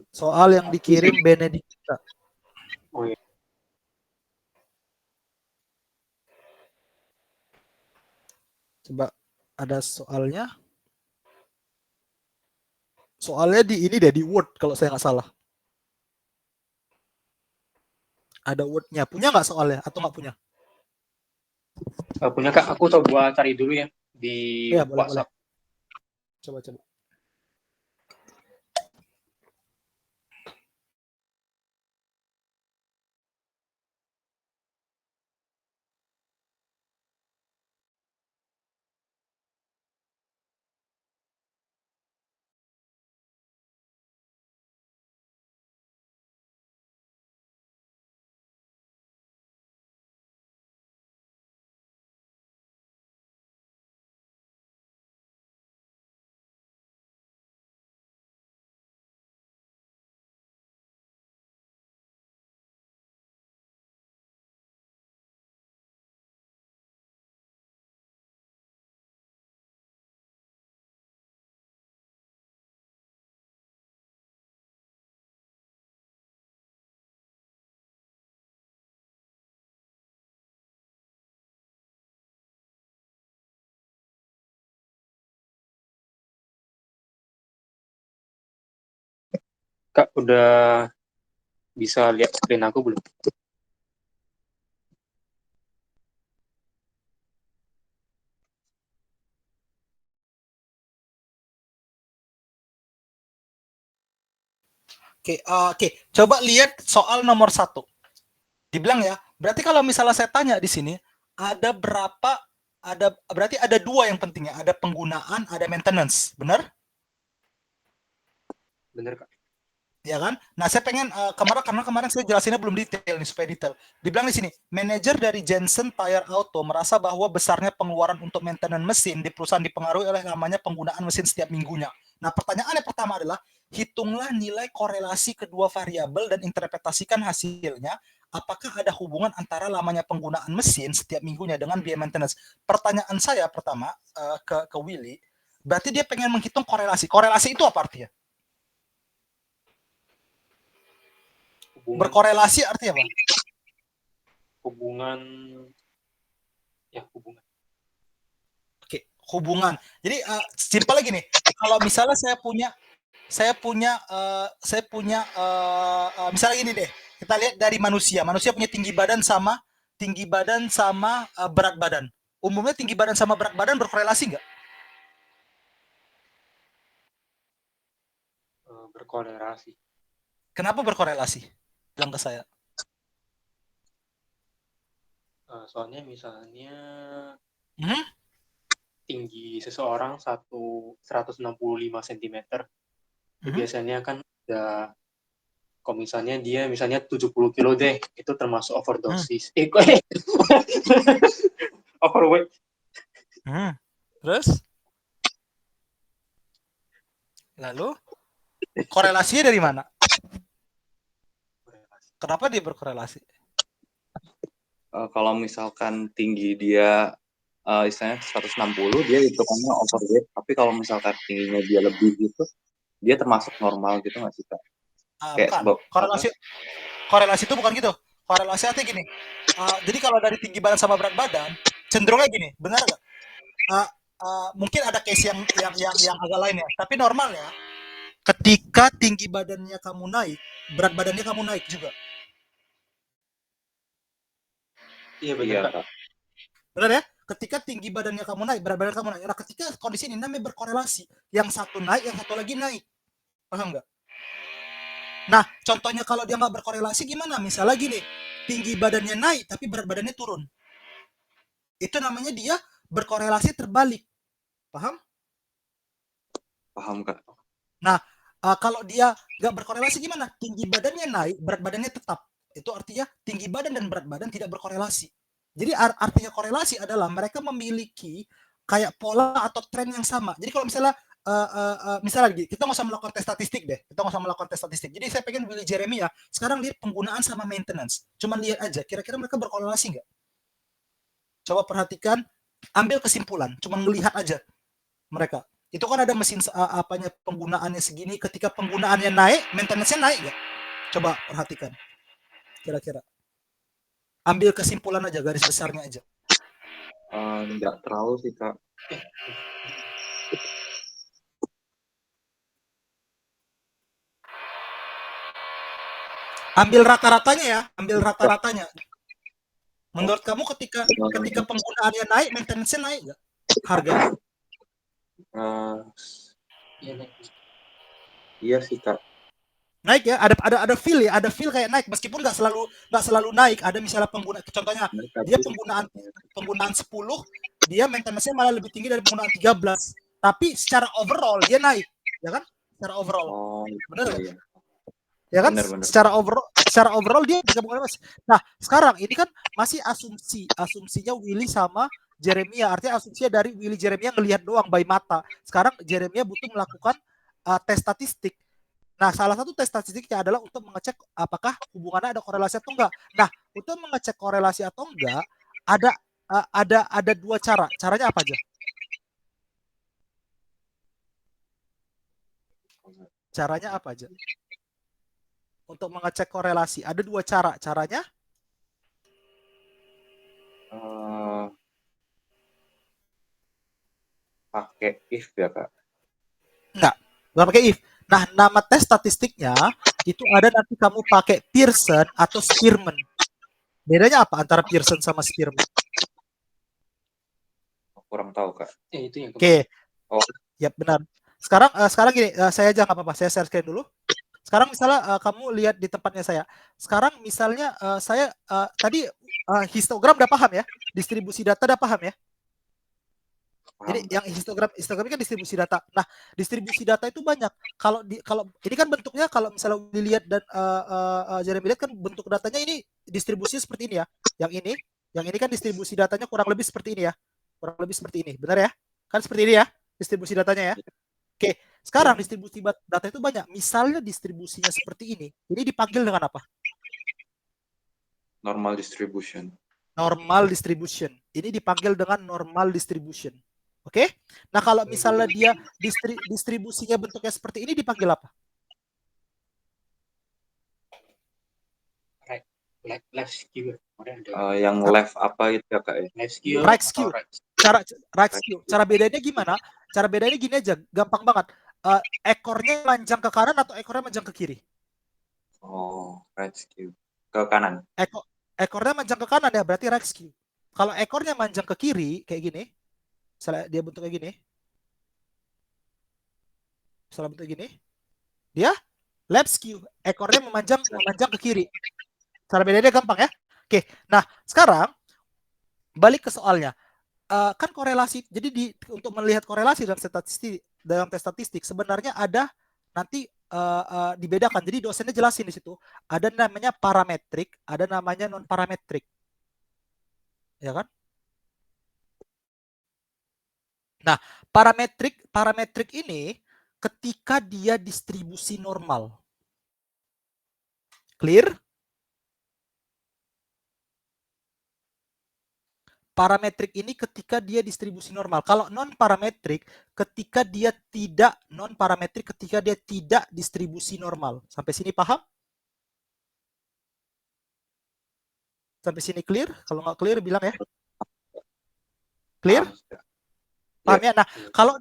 Soal yang dikirim Benedikta. Oh iya. Coba ada soalnya. Soalnya di ini deh, di Word kalau saya nggak salah. Ada Word-nya. Punya nggak soalnya atau nggak punya? Punya Kak, aku coba cari dulu ya di Ya, boleh, boleh. WhatsApp. Coba, coba. Kak, udah bisa lihat screen aku belum? Oke. Coba lihat soal nomor 1. Dibilang ya, berarti kalau misalnya saya tanya di sini, ada berapa, berarti ada 2 yang pentingnya, ada penggunaan, ada maintenance, benar? Bener Kak. Ya kan? Nah, saya pengen karena kemarin saya jelasinnya belum detail nih supaya detail. Dibilang di sini, manajer dari Jensen Tire Auto merasa bahwa besarnya pengeluaran untuk maintenance mesin di perusahaan dipengaruhi oleh lamanya penggunaan mesin setiap minggunya. Nah, pertanyaan yang pertama adalah hitunglah nilai korelasi kedua variabel dan interpretasikan hasilnya. Apakah ada hubungan antara lamanya penggunaan mesin setiap minggunya dengan biaya maintenance? Pertanyaan saya pertama ke Willy, berarti dia pengen menghitung korelasi. Korelasi itu apa artinya? Berkorelasi artinya apa? Hubungan. Oke, hubungan. Jadi simpel lagi nih. Kalau misalnya saya punya misalnya gini deh. Kita lihat dari manusia. Manusia punya tinggi badan sama berat badan. Umumnya tinggi badan sama berat badan berkorelasi nggak? Berkorelasi. Kenapa berkorelasi? Bilang ke saya. Soalnya misalnya tinggi seseorang 165 cm. Biasanya kan udah, kalau misalnya dia 70 kilo deh, itu termasuk overdosis. Overweight. Terus? Lalu korelasinya dari mana? Kenapa dia berkorelasi? Kalau misalkan tinggi dia istilahnya 160, dia hitungannya overweight. Tapi kalau misalkan tingginya dia lebih gitu, dia termasuk normal gitu nggak sih, Kak? Kayak Bukan. sebab Korelasi itu bukan gitu. Korelasi artinya gini. Jadi kalau dari tinggi badan sama berat badan, cenderungnya gini, benar nggak? Mungkin ada case yang agak lain ya. Tapi normalnya, ketika tinggi badannya kamu naik, berat badannya kamu naik juga. Iya benar, Kak. Kak. Benar ya? Ketika tinggi badannya kamu naik, berat badan kamu naik. Nah, ketika kondisi ini namanya berkorelasi. Yang satu naik, yang satu lagi naik. Paham nggak? Nah, contohnya kalau dia nggak berkorelasi gimana? Misalnya gini, tinggi badannya naik, tapi berat badannya turun. Itu namanya dia berkorelasi terbalik. Paham? Paham, Kak. Nah, kalau dia nggak berkorelasi gimana? Tinggi badannya naik, berat badannya tetap. Itu artinya tinggi badan dan berat badan tidak berkorelasi. Jadi artinya korelasi adalah mereka memiliki kayak pola atau tren yang sama. Jadi kalau misalnya misalnya kita nggak usah melakukan tes statistik deh. Kita nggak usah melakukan tes statistik. Jadi saya pengen Willy Jeremia sekarang lihat penggunaan sama maintenance. Cuman lihat aja, kira-kira mereka berkorelasi nggak? Coba perhatikan, ambil kesimpulan. Cuman melihat aja mereka. Itu kan ada mesin apanya penggunaannya segini. Ketika penggunaannya naik, maintenance-nya naik nggak? Coba perhatikan. Kira-kira. Ambil kesimpulan aja, garis besarnya aja. Nggak terlalu sih, Kak. Ambil rata-ratanya ya, ambil rata-ratanya. Menurut kamu ketika penggunaannya naik, maintenance-nya naik nggak? Harganya? Iya sih, Kak. Naik ya, ada feel ya, ada feel kayak naik meskipun nggak selalu naik. Ada misalnya contohnya dia penggunaan 10, dia maintenance-nya malah lebih tinggi dari penggunaan 13. Tapi secara overall dia naik, ya kan? Secara overall. Benar nggak? Iya. Ya kan? Benar. Secara overall dia bisa mengalami. Nah, sekarang ini kan masih asumsinya Willy sama Jeremia. Artinya asumsinya dari Willy Jeremia ngelihat doang by mata. Sekarang Jeremia butuh melakukan tes statistik. Nah, salah satu tes statistiknya adalah untuk mengecek apakah hubungannya ada korelasi atau enggak. Nah, untuk mengecek korelasi atau enggak, ada dua cara. Caranya apa aja? Caranya apa aja? Untuk mengecek korelasi ada dua cara. Caranya? Pakai if ya, Kak? Enggak pakai if. Nah, nama tes statistiknya itu ada nanti kamu pakai Pearson atau Spearman. Bedanya apa antara Pearson sama Spearman? Kurang tahu, Kak. Itu yang Oke. Ya, benar. Sekarang gini, saya aja nggak apa-apa. Saya share screen dulu. Sekarang misalnya kamu lihat di tempatnya saya. Sekarang misalnya saya tadi histogram udah paham ya? Distribusi data udah paham ya? Jadi yang histogram ini kan distribusi data. Nah, distribusi data itu banyak. Kalau ini kan bentuknya kalau misalnya dilihat dan Jeremy lihat kan bentuk datanya ini distribusi seperti ini ya. Yang ini kan distribusi datanya kurang lebih seperti ini ya. Kurang lebih seperti ini. Benar ya? Kan seperti ini ya distribusi datanya ya. Oke, sekarang distribusi data itu banyak. Misalnya distribusinya seperti ini. Ini dipanggil dengan apa? Normal distribution. Normal distribution. Ini dipanggil dengan normal distribution. Oke? Nah, kalau misalnya dia distribusinya bentuknya seperti ini dipanggil apa? Left skew. Yang left apa itu ya, Kak? Left skew. Right skew. Cara bedanya gimana? Cara bedanya gini aja, gampang banget. Ekornya manjang ke kanan atau ekornya manjang ke kiri? Right skew. Ke kanan. Ekornya manjang ke kanan ya, berarti right skew. Kalau ekornya manjang ke kiri kayak gini, misalnya dia bentuknya gini. Misalnya bentuk gini. Dia left skew, ekornya memanjang ke kiri. Cara bedanya gampang ya. Oke, nah sekarang balik ke soalnya. kan korelasi. Jadi untuk melihat korelasi dalam tes statistik sebenarnya ada nanti dibedakan. Jadi dosennya jelasin di situ. Ada namanya parametrik, ada namanya non parametrik. Ya kan? Nah, parametrik ini ketika dia distribusi normal. Clear? Parametrik ini ketika dia distribusi normal. Kalau non parametrik ketika dia tidak distribusi normal. Sampai sini paham? Sampai sini clear? Kalau nggak clear bilang ya. Clear? Paham ya? Nah,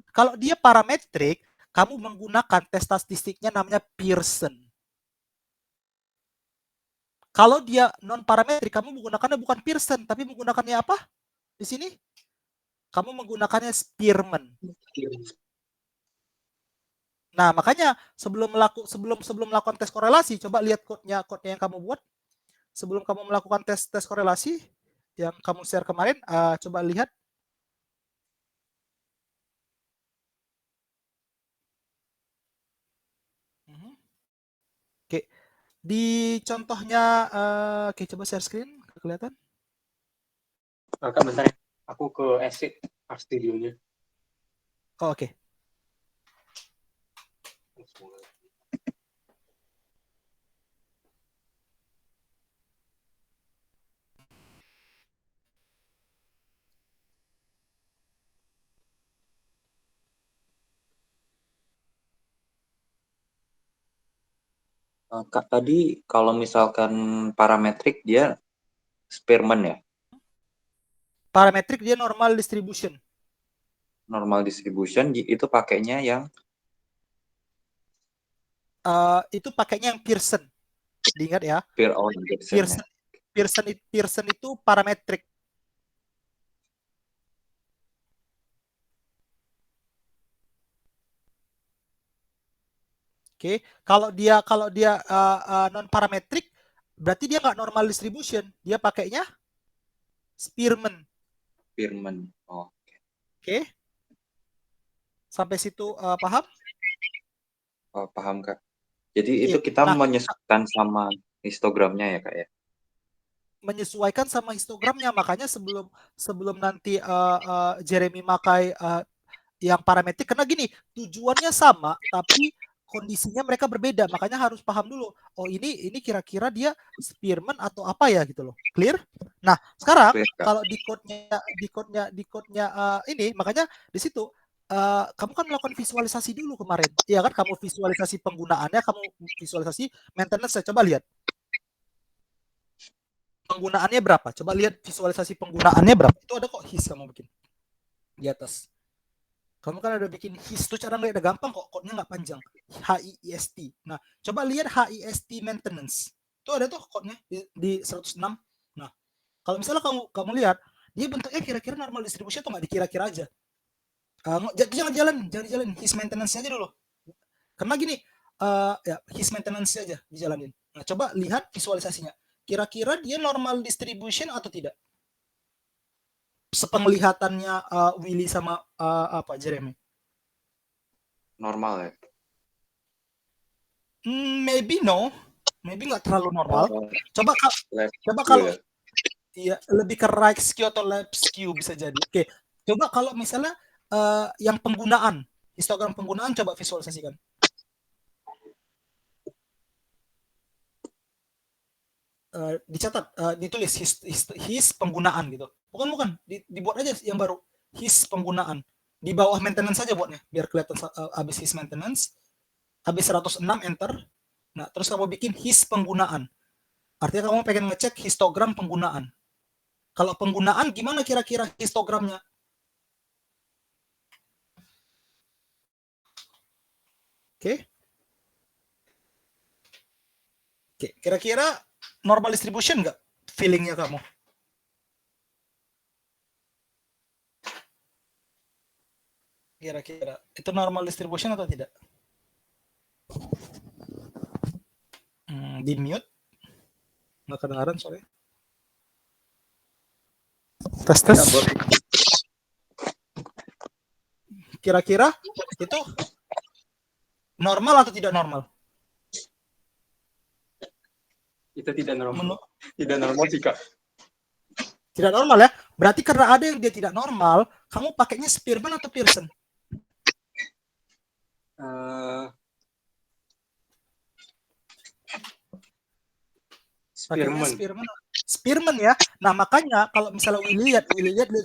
kalau dia parametrik, kamu menggunakan tes statistiknya namanya Pearson. Kalau dia non parametrik, kamu menggunakannya bukan Pearson, tapi menggunakannya apa? Di sini kamu menggunakannya Spearman. Nah, makanya sebelum melakukan tes korelasi, coba lihat code-nya yang kamu buat. Sebelum kamu melakukan tes korelasi yang kamu share kemarin, coba lihat. Oke. Di contohnya, oke, coba share screen, kelihatan? Kak, bentar ya. Aku ke exit Art Studio-nya. Oh, oke. Kak, tadi kalau misalkan parametrik dia Spearman ya? Parametrik dia normal distribution. Normal distribution itu pakainya yang Itu pakainya yang Pearson. Diingat ya. Pearson itu parametrik. Oke, kalau dia non parametrik, berarti dia nggak normal distribution. Dia pakainya Spearman. Spearman. Oh. Oke. Sampai situ paham? Oh, paham, Kak. Jadi itu kita menyesuaikan sama histogramnya ya, Kak ya? Menyesuaikan sama histogramnya, makanya sebelum nanti Jeremy pakai yang parametrik, karena gini, tujuannya sama tapi kondisinya mereka berbeda, makanya harus paham dulu. Oh, ini kira-kira dia Spearman atau apa ya gitu loh. Clear? Nah, sekarang kalau di code-nya ini, makanya di situ kamu kan melakukan visualisasi dulu kemarin. Iya kan, kamu visualisasi penggunaannya, kamu visualisasi maintenance. Coba lihat. Penggunaannya berapa? Coba lihat visualisasi penggunaannya berapa. Itu ada kok his kamu bikin di atas. Kamu kan ada bikin his tuh, cara nggak ada gampang kok, kodenya nggak panjang. HIST. Nah, coba lihat HIST maintenance. Itu ada tuh kodnya di 106. Nah, kalau misalnya kamu lihat, dia bentuknya kira-kira normal distribution atau nggak, dikira-kira aja. Jangan jalan his maintenance aja dulu. Karena gini, ya his maintenance aja dijalanin. Nah, coba lihat visualisasinya. Kira-kira dia normal distribution atau tidak? Sepenglihatannya Willy sama Jeremy. Normal ya? Maybe no. Maybe nggak terlalu normal. Coba kalau iya, lebih ke right skew atau left skew bisa jadi. Oke. Coba kalau misalnya yang penggunaan, histogram penggunaan, coba visualisasikan. Dicatat, ditulis his penggunaan gitu. Bukan, dibuat aja yang baru, his penggunaan. Di bawah maintenance saja buatnya, biar kelihatan habis his maintenance, habis 106 enter. Nah, terus kamu bikin his penggunaan. Artinya kamu pengen ngecek histogram penggunaan. Kalau penggunaan gimana kira-kira histogramnya? Oke. Oke, kira-kira normal distribution nggak feelingnya kamu? Kira-kira itu normal distribution atau tidak? Di mute, nggak kedengaran, sorry. Tes. Kira-kira itu normal atau tidak normal? Itu tidak normal. Menurut Tidak normal sih, Kak. tidak normal ya. Berarti karena ada yang dia tidak normal, kamu pakainya Spearman atau Pearson? Eh, Pakainya Spearman. Spearman ya. Nah, makanya kalau misalnya Willy lihat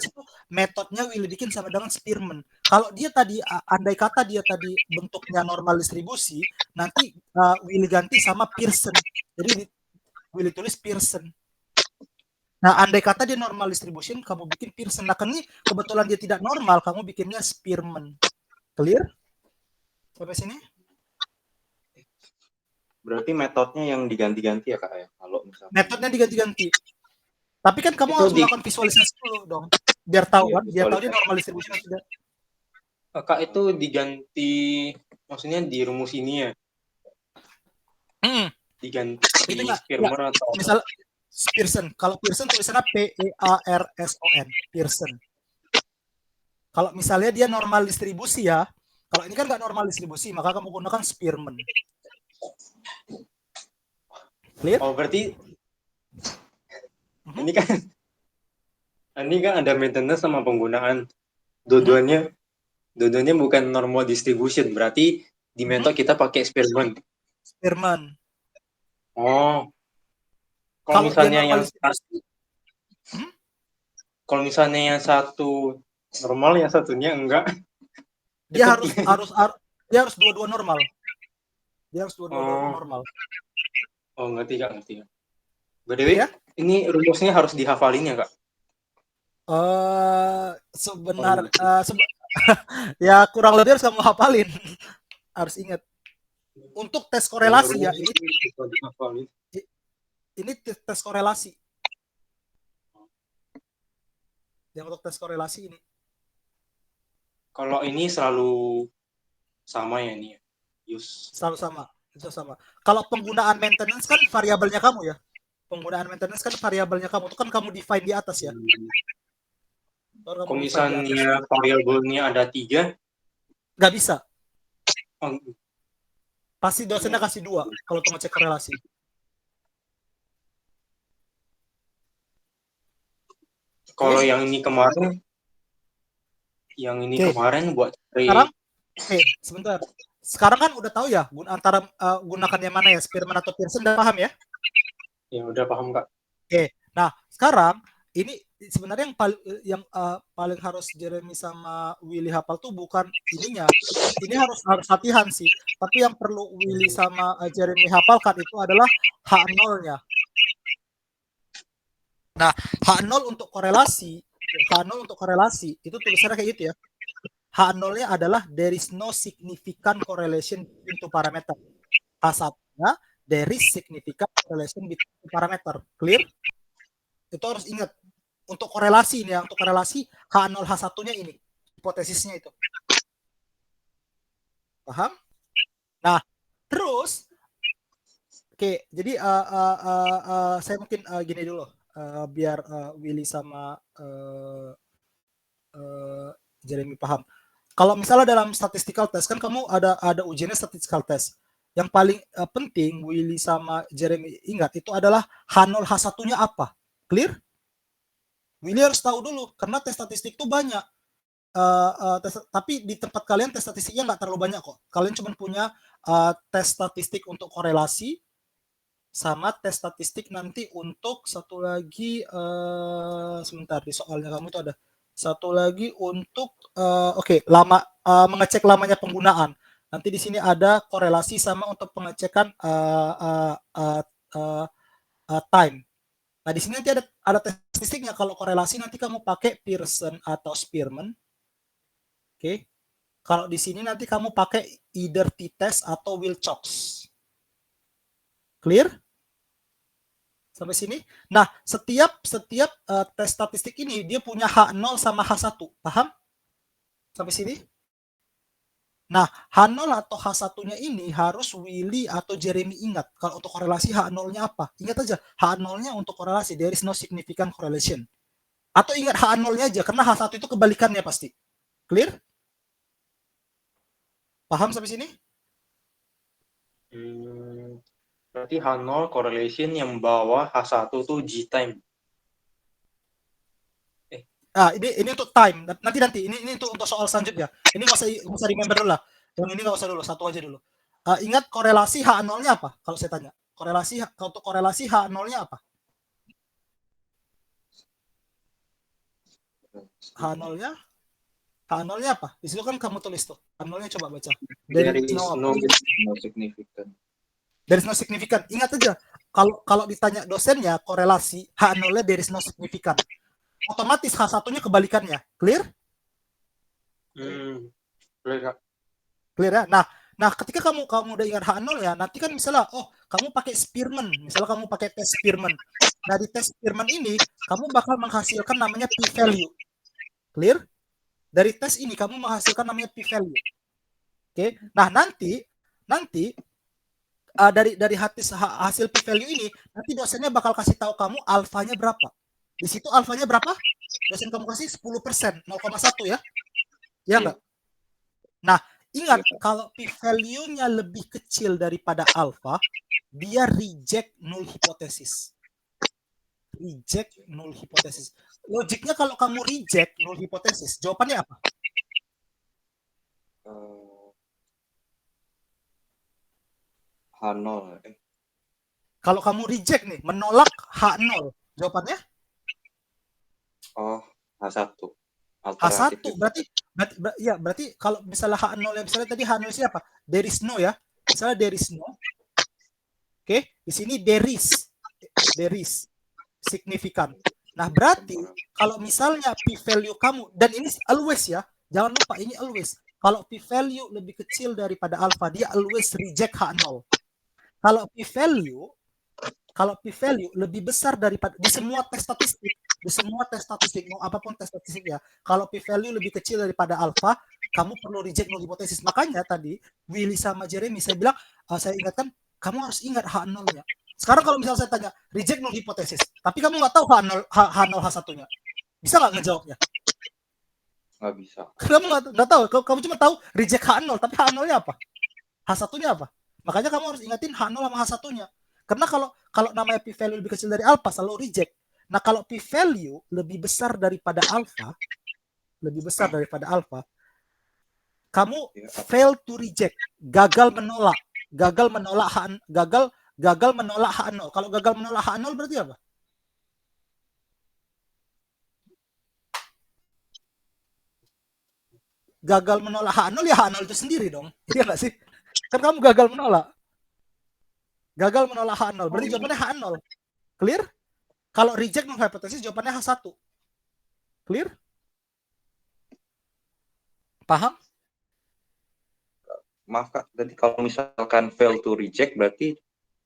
situ metodenya Willy bikin sama dengan Spearman. Kalau dia tadi andai kata dia tadi bentuknya normal distribusi, nanti Willy ganti sama Pearson. Jadi Willy tulis Pearson. Nah, andai kata dia normal distribution, kamu bikin Pearson. Nah, kan ini kebetulan dia tidak normal, kamu bikinnya Spearman. Clear? Sampai sini? Berarti metodenya yang diganti-ganti ya Kak ya? Kalau misalnya Metodenya diganti-ganti. Tapi kan kamu Itu harus melakukan visualisasi dulu dong. Biar tahu Iya, kan, biar tahu dia visualisasi. normal distribution atau tidak. Kak, itu diganti, maksudnya di rumus ini ya, diganti Itu nggak? Spearman atau Misal Pearson. Kalau Pearson tulisannya P-E-A-R-S-O-N. Pearson. Kalau misalnya dia normal distribusi ya, kalau ini kan nggak normal distribusi, maka kamu gunakan Spearman. Clear? Oh, berarti ini kan ada maintenance sama penggunaan. Dua-duanya bukan normal distribution. Berarti di metode kita pakai Spearman. Spearman. Oh. Kalau dia normal kalau misalnya yang satu normal, yang satunya enggak. Dia harus dua-dua normal. Dia harus dua-dua normal. Oh, ngerti Kak. By the way, ya? Ini rumusnya harus dihafalin ya, Kak? Ya kurang lebih harus kamu hafalin. Harus ingat. Untuk tes korelasi ya, ini tes korelasi. Yang untuk tes korelasi ini. Kalau ini selalu sama ya ini ya? Selalu sama. Itu sama. Kalau penggunaan maintenance kan variabelnya kamu ya. Penggunaan maintenance kan variabelnya kamu. Itu kan kamu define di atas ya. Kalau misalnya variabelnya ada 3, nggak bisa. Pasti dosennya kasih 2 kalau untuk ngecek korelasi. Kalau yang ini kemarin buat sekarang sebentar. Sekarang kan udah tahu ya antara gunakan yang mana ya, Spearman atau Pearson, udah paham ya? Ya udah paham Kak. Oke. Nah sekarang ini sebenarnya yang paling harus Jeremy sama Willy hafal tuh bukan ininya. Ini harus latihan sih. Tapi yang perlu Willy sama Jeremy hafalkan itu adalah H0-nya. Nah, H0 untuk korelasi itu tulisannya kayak gitu ya. H0-nya adalah there is no significant correlation between two parameter. H1-nya there is significant correlation between two parameter. Clear? Itu harus ingat. Untuk korelasi ini ya, untuk korelasi H0 H1-nya ini. Hipotesisnya itu. Paham? Nah, terus oke, jadi saya mungkin gini dulu. Biar Willy sama Jeremy paham. Kalau misalnya dalam statistical test kan kamu ada ujiannya statistical test. Yang paling penting Willy sama Jeremy ingat itu adalah H0 H1-nya apa. Clear? Willy harus tahu dulu karena tes statistik itu banyak. Tapi di tempat kalian tes statistiknya nggak terlalu banyak kok. Kalian cuma punya tes statistik untuk korelasi sama tes statistik nanti untuk satu lagi sebentar di soalnya kamu itu ada satu lagi untuk mengecek lamanya penggunaan. Nanti di sini ada korelasi sama untuk pengecekan time. Nah di sini nanti ada tes statistiknya. Kalau korelasi nanti kamu pakai Pearson atau Spearman. Oke. Kalau di sini nanti kamu pakai either t-test atau Wilcox. Clear? Sampai sini. Nah, setiap tes statistik ini dia punya H0 sama H1. Paham? Sampai sini? Nah, H0 atau H1-nya ini harus Willy atau Jeremy ingat. Kalau untuk korelasi H0-nya apa? Ingat aja, H0-nya untuk korelasi there is no significant correlation. Atau ingat H0-nya aja karena H1 itu kebalikannya pasti. Clear? Paham sampai sini? Berarti H0 correlation yang bawah H1 tuh G time. Ini untuk time. Nanti ini untuk soal selanjutnya. Ini nggak usah remember dulu lah. Yang ini nggak usah dulu, satu aja dulu. Ingat korelasi H0-nya apa? Kalau saya tanya. Untuk korelasi H0-nya apa? H0-nya apa? Di situ kan kamu tulis tuh. H0-nya coba baca. There is no significant. There is no significant. Ingat aja, kalau ditanya dosennya korelasi H0-nya there is no significant. Otomatis H1-nya kebalikannya. Clear? Clear, Kak. Clear ya? Nah, ketika kamu udah ingat H0 ya, nanti kan misalnya, kamu pakai Spearman. Misalnya kamu pakai tes Spearman. Nah, di tes Spearman ini, kamu bakal menghasilkan namanya p-value. Clear? Dari tes ini, kamu menghasilkan namanya p-value. Oke? Nah, nanti dari hasil p-value ini, nanti dosennya bakal kasih tahu kamu alfanya berapa. Di situ alfanya berapa? Dosen kamu kasih 10%, 0,1 ya. Ya enggak? Nah, ingat kalau p-value-nya lebih kecil daripada alfa, dia reject null hipotesis. Reject null hipotesis. Logiknya kalau kamu reject null hipotesis, jawabannya apa? H0. Kalau kamu reject nih, menolak H0, jawabannya? H1. H1 berarti kalau misalnya H0 ya, misalnya tadi H0 siapa? There is no ya. Misalnya there is no. Oke, di sini there is signifikan. Nah, berarti kalau misalnya p-value kamu, dan ini always ya, jangan lupa ini always. Kalau p-value lebih kecil daripada alpha, dia always reject H0. Kalau p-value lebih besar daripada di semua tes statistik, mau apapun tes statistik ya, kalau p-value lebih kecil daripada alpha, kamu perlu reject null hipotesis. Makanya tadi Willy sama Jeremy saya bilang, saya ingatkan, kamu harus ingat H0-nya. Sekarang kalau misalnya saya tanya reject null hipotesis, tapi kamu nggak tahu H0 H1-nya, bisa nggak ngejawabnya? Nggak bisa. Kamu nggak tahu, kamu cuma tahu reject H0, tapi H0-nya apa? H1-nya apa? Makanya kamu harus ingatin H0 sama H1-nya. Karena kalau namanya p-value lebih kecil dari alpha selalu reject. Nah, kalau p-value lebih besar daripada alpha, kamu fail to reject, gagal menolak H0. Kalau gagal menolak H0 berarti apa? Gagal menolak H0 ya H0 itu sendiri dong. Iya nggak sih? Kan kamu gagal menolak H0, berarti jawabannya H0. Clear? Kalau reject null hypothesis jawabannya H1. Clear? Paham? Maaf Kak, tadi kalau misalkan fail to reject berarti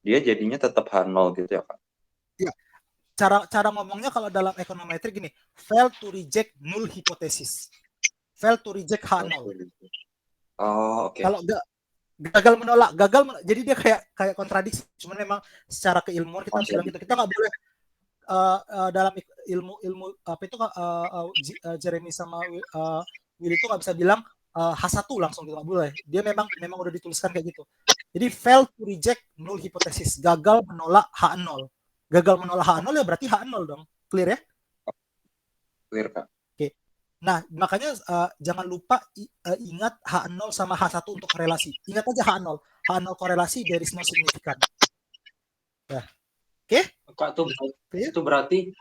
dia jadinya tetap H0 gitu ya Kak? Iya. Cara ngomongnya kalau dalam ekonometrik gini, fail to reject null hypothesis. Fail to reject H0. Oke. Kalau gagal menolak, jadi dia kayak kontradiksi. Cuman memang secara keilmuan kita harus bilang gitu. Kita nggak boleh dalam ilmu apa itu Jeremy sama Willy itu nggak bisa bilang H1 langsung gitu, nggak boleh. Dia memang udah dituliskan kayak gitu. Jadi fail to reject null hypothesis, gagal menolak H0. Gagal menolak H0 ya berarti H0 dong. Clear ya? Clear Kak. Nah, makanya jangan lupa ingat H0 sama H1 untuk korelasi. Ingat aja H0. H0 korelasi there is no significant. Ya. Oke? Kak, itu berarti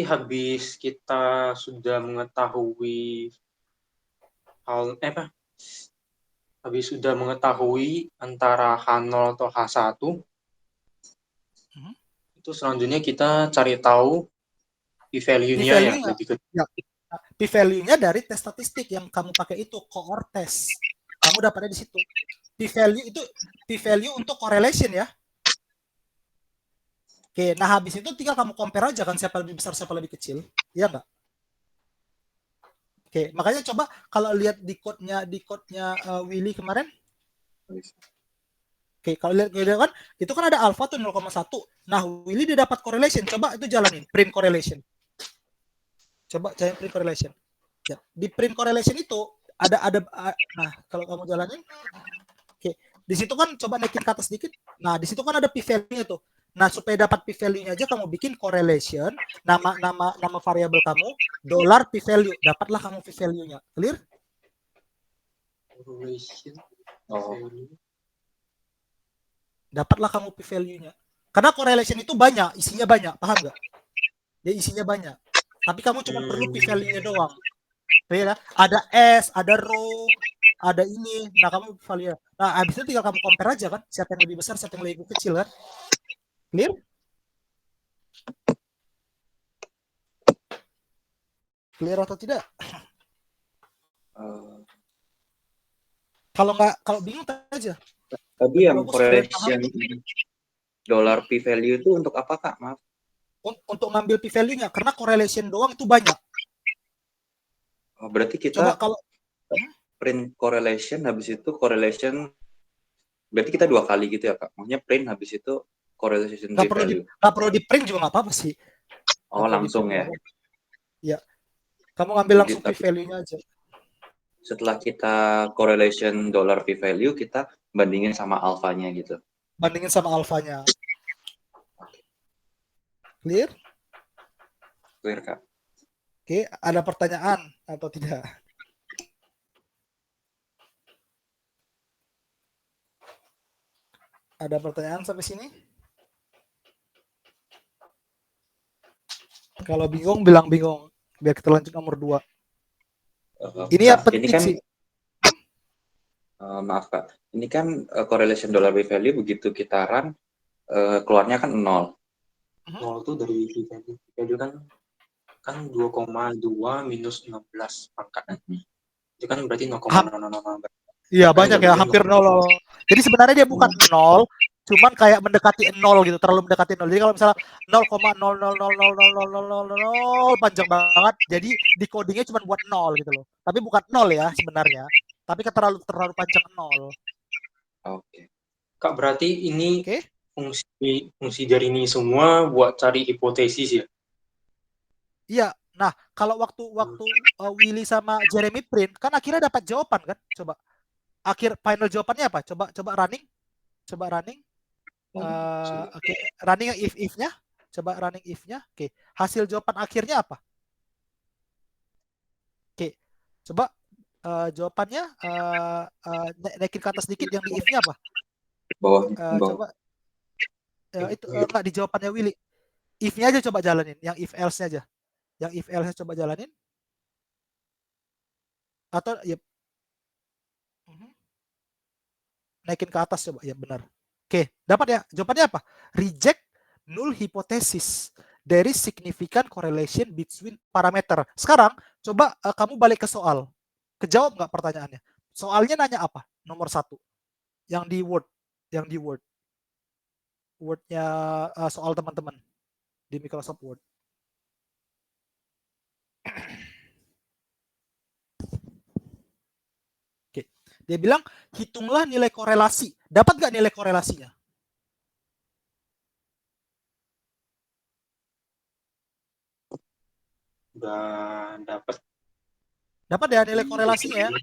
habis kita sudah mengetahui antara H0 atau H1, itu selanjutnya kita cari tahu p-value-nya yang lebih kecil. Ya. P-value-nya dari tes statistik yang kamu pakai itu, cohort test. Kamu dapatnya di situ. P-value untuk correlation ya. Oke, nah habis itu tinggal kamu compare aja kan siapa lebih besar, siapa lebih kecil. Iya nggak? Oke, makanya coba kalau lihat di code-nya Willy kemarin. Oke, kalau lihat kan itu kan ada alpha tuh 0,1. Nah, Willy dia dapat correlation. Coba itu jalanin, print correlation. Coba cari print correlation. Ya, di print correlation itu nah kalau kamu jalanin, oke. Di situ kan coba naikin ke atas dikit. Nah, di situ kan ada p-value-nya tuh. Nah, supaya dapat p-value-nya aja kamu bikin correlation, nama variabel kamu $ p-value, dapatlah kamu p-value-nya. Clear? Correlation Oh, value. Dapatlah kamu p-value-nya. Karena correlation itu banyak, isinya banyak, paham nggak? Ya isinya banyak. Tapi kamu cuma perlu p-value-nya doang. Ya, ada S, ada row, ada ini. Nah, kamu value. Nah, habis itu tinggal kamu compare aja kan, siapa yang lebih besar, siapa yang lebih kecil kan. Clear? Clear atau tidak? eh, Kalau bingung tanya aja. tadi Lebih yang bagus kalian paham. correlation $ p-value itu untuk apa, Kak? Maaf. Untuk ngambil p-value-nya karena correlation doang itu banyak. Oh, berarti Coba kita kalau print correlation, habis itu correlation, berarti kita 2 kali gitu ya, Kak? Maksudnya print, habis itu correlation p-value. nggak perlu di print juga nggak apa-apa sih. Oh, langsung ya? Ya, kamu ngambil langsung Tapi p-value-nya aja. setelah kita correlation $ p-value, kita bandingin sama alfanya gitu. Bandingin sama alfanya. Clear? Clear, Kak? Oke, ada pertanyaan atau tidak? Ada pertanyaan sampai sini? Kalau bingung, bilang bingung. Biar kita lanjut nomor 2. Ini yang Kak, penting ini kan, sih. maaf Kak, ini kan correlation $ p-value begitu kita run, keluarnya kan 0. Nol itu dari p-value. P-value kan 2,2 minus 16 pangkat. Itu kan berarti 0,000. Iya banyak ya, hampir 0. Jadi sebenarnya dia bukan 0, cuman kayak mendekati 0 gitu, terlalu mendekati 0. Jadi kalau misalnya 0,0000000 panjang banget, jadi di codingnya cuma buat 0 gitu loh. Tapi bukan 0 ya sebenarnya. Tapi terlalu panjang 0. Oke. Kak, berarti ini Oke? fungsi dari ini semua buat cari hipotesis ya? Iya. Nah, kalau waktu Willy sama Jeremy print, kan akhirnya dapat jawaban kan? Coba. Akhir final jawabannya apa? Coba running. Coba running. Oke, running yang if-nya. Coba running if-nya. Oke. Hasil jawaban akhirnya apa? Oke. Coba jawabannya naikin ke atas dikit yang di if-nya apa? Bawah. Coba itu enggak di jawabannya Willy. If-nya aja coba jalanin, yang if else-nya aja. Yang if else-nya coba jalanin. Atau ya naikin ke atas coba. Ya benar. Oke, dapat ya. Jawabannya apa? Reject null hypothesis. There is significant correlation between parameter. Sekarang coba kamu balik ke soal. Kejawab nggak pertanyaannya? Soalnya nanya apa? Nomor 1. Yang di Word. Yang di Word. Word-nya soal teman-teman di Microsoft Word. Oke. Dia bilang hitunglah nilai korelasi. Dapat nggak nilai korelasinya? Udah dapat. Dapat ya nilai korelasinya ya?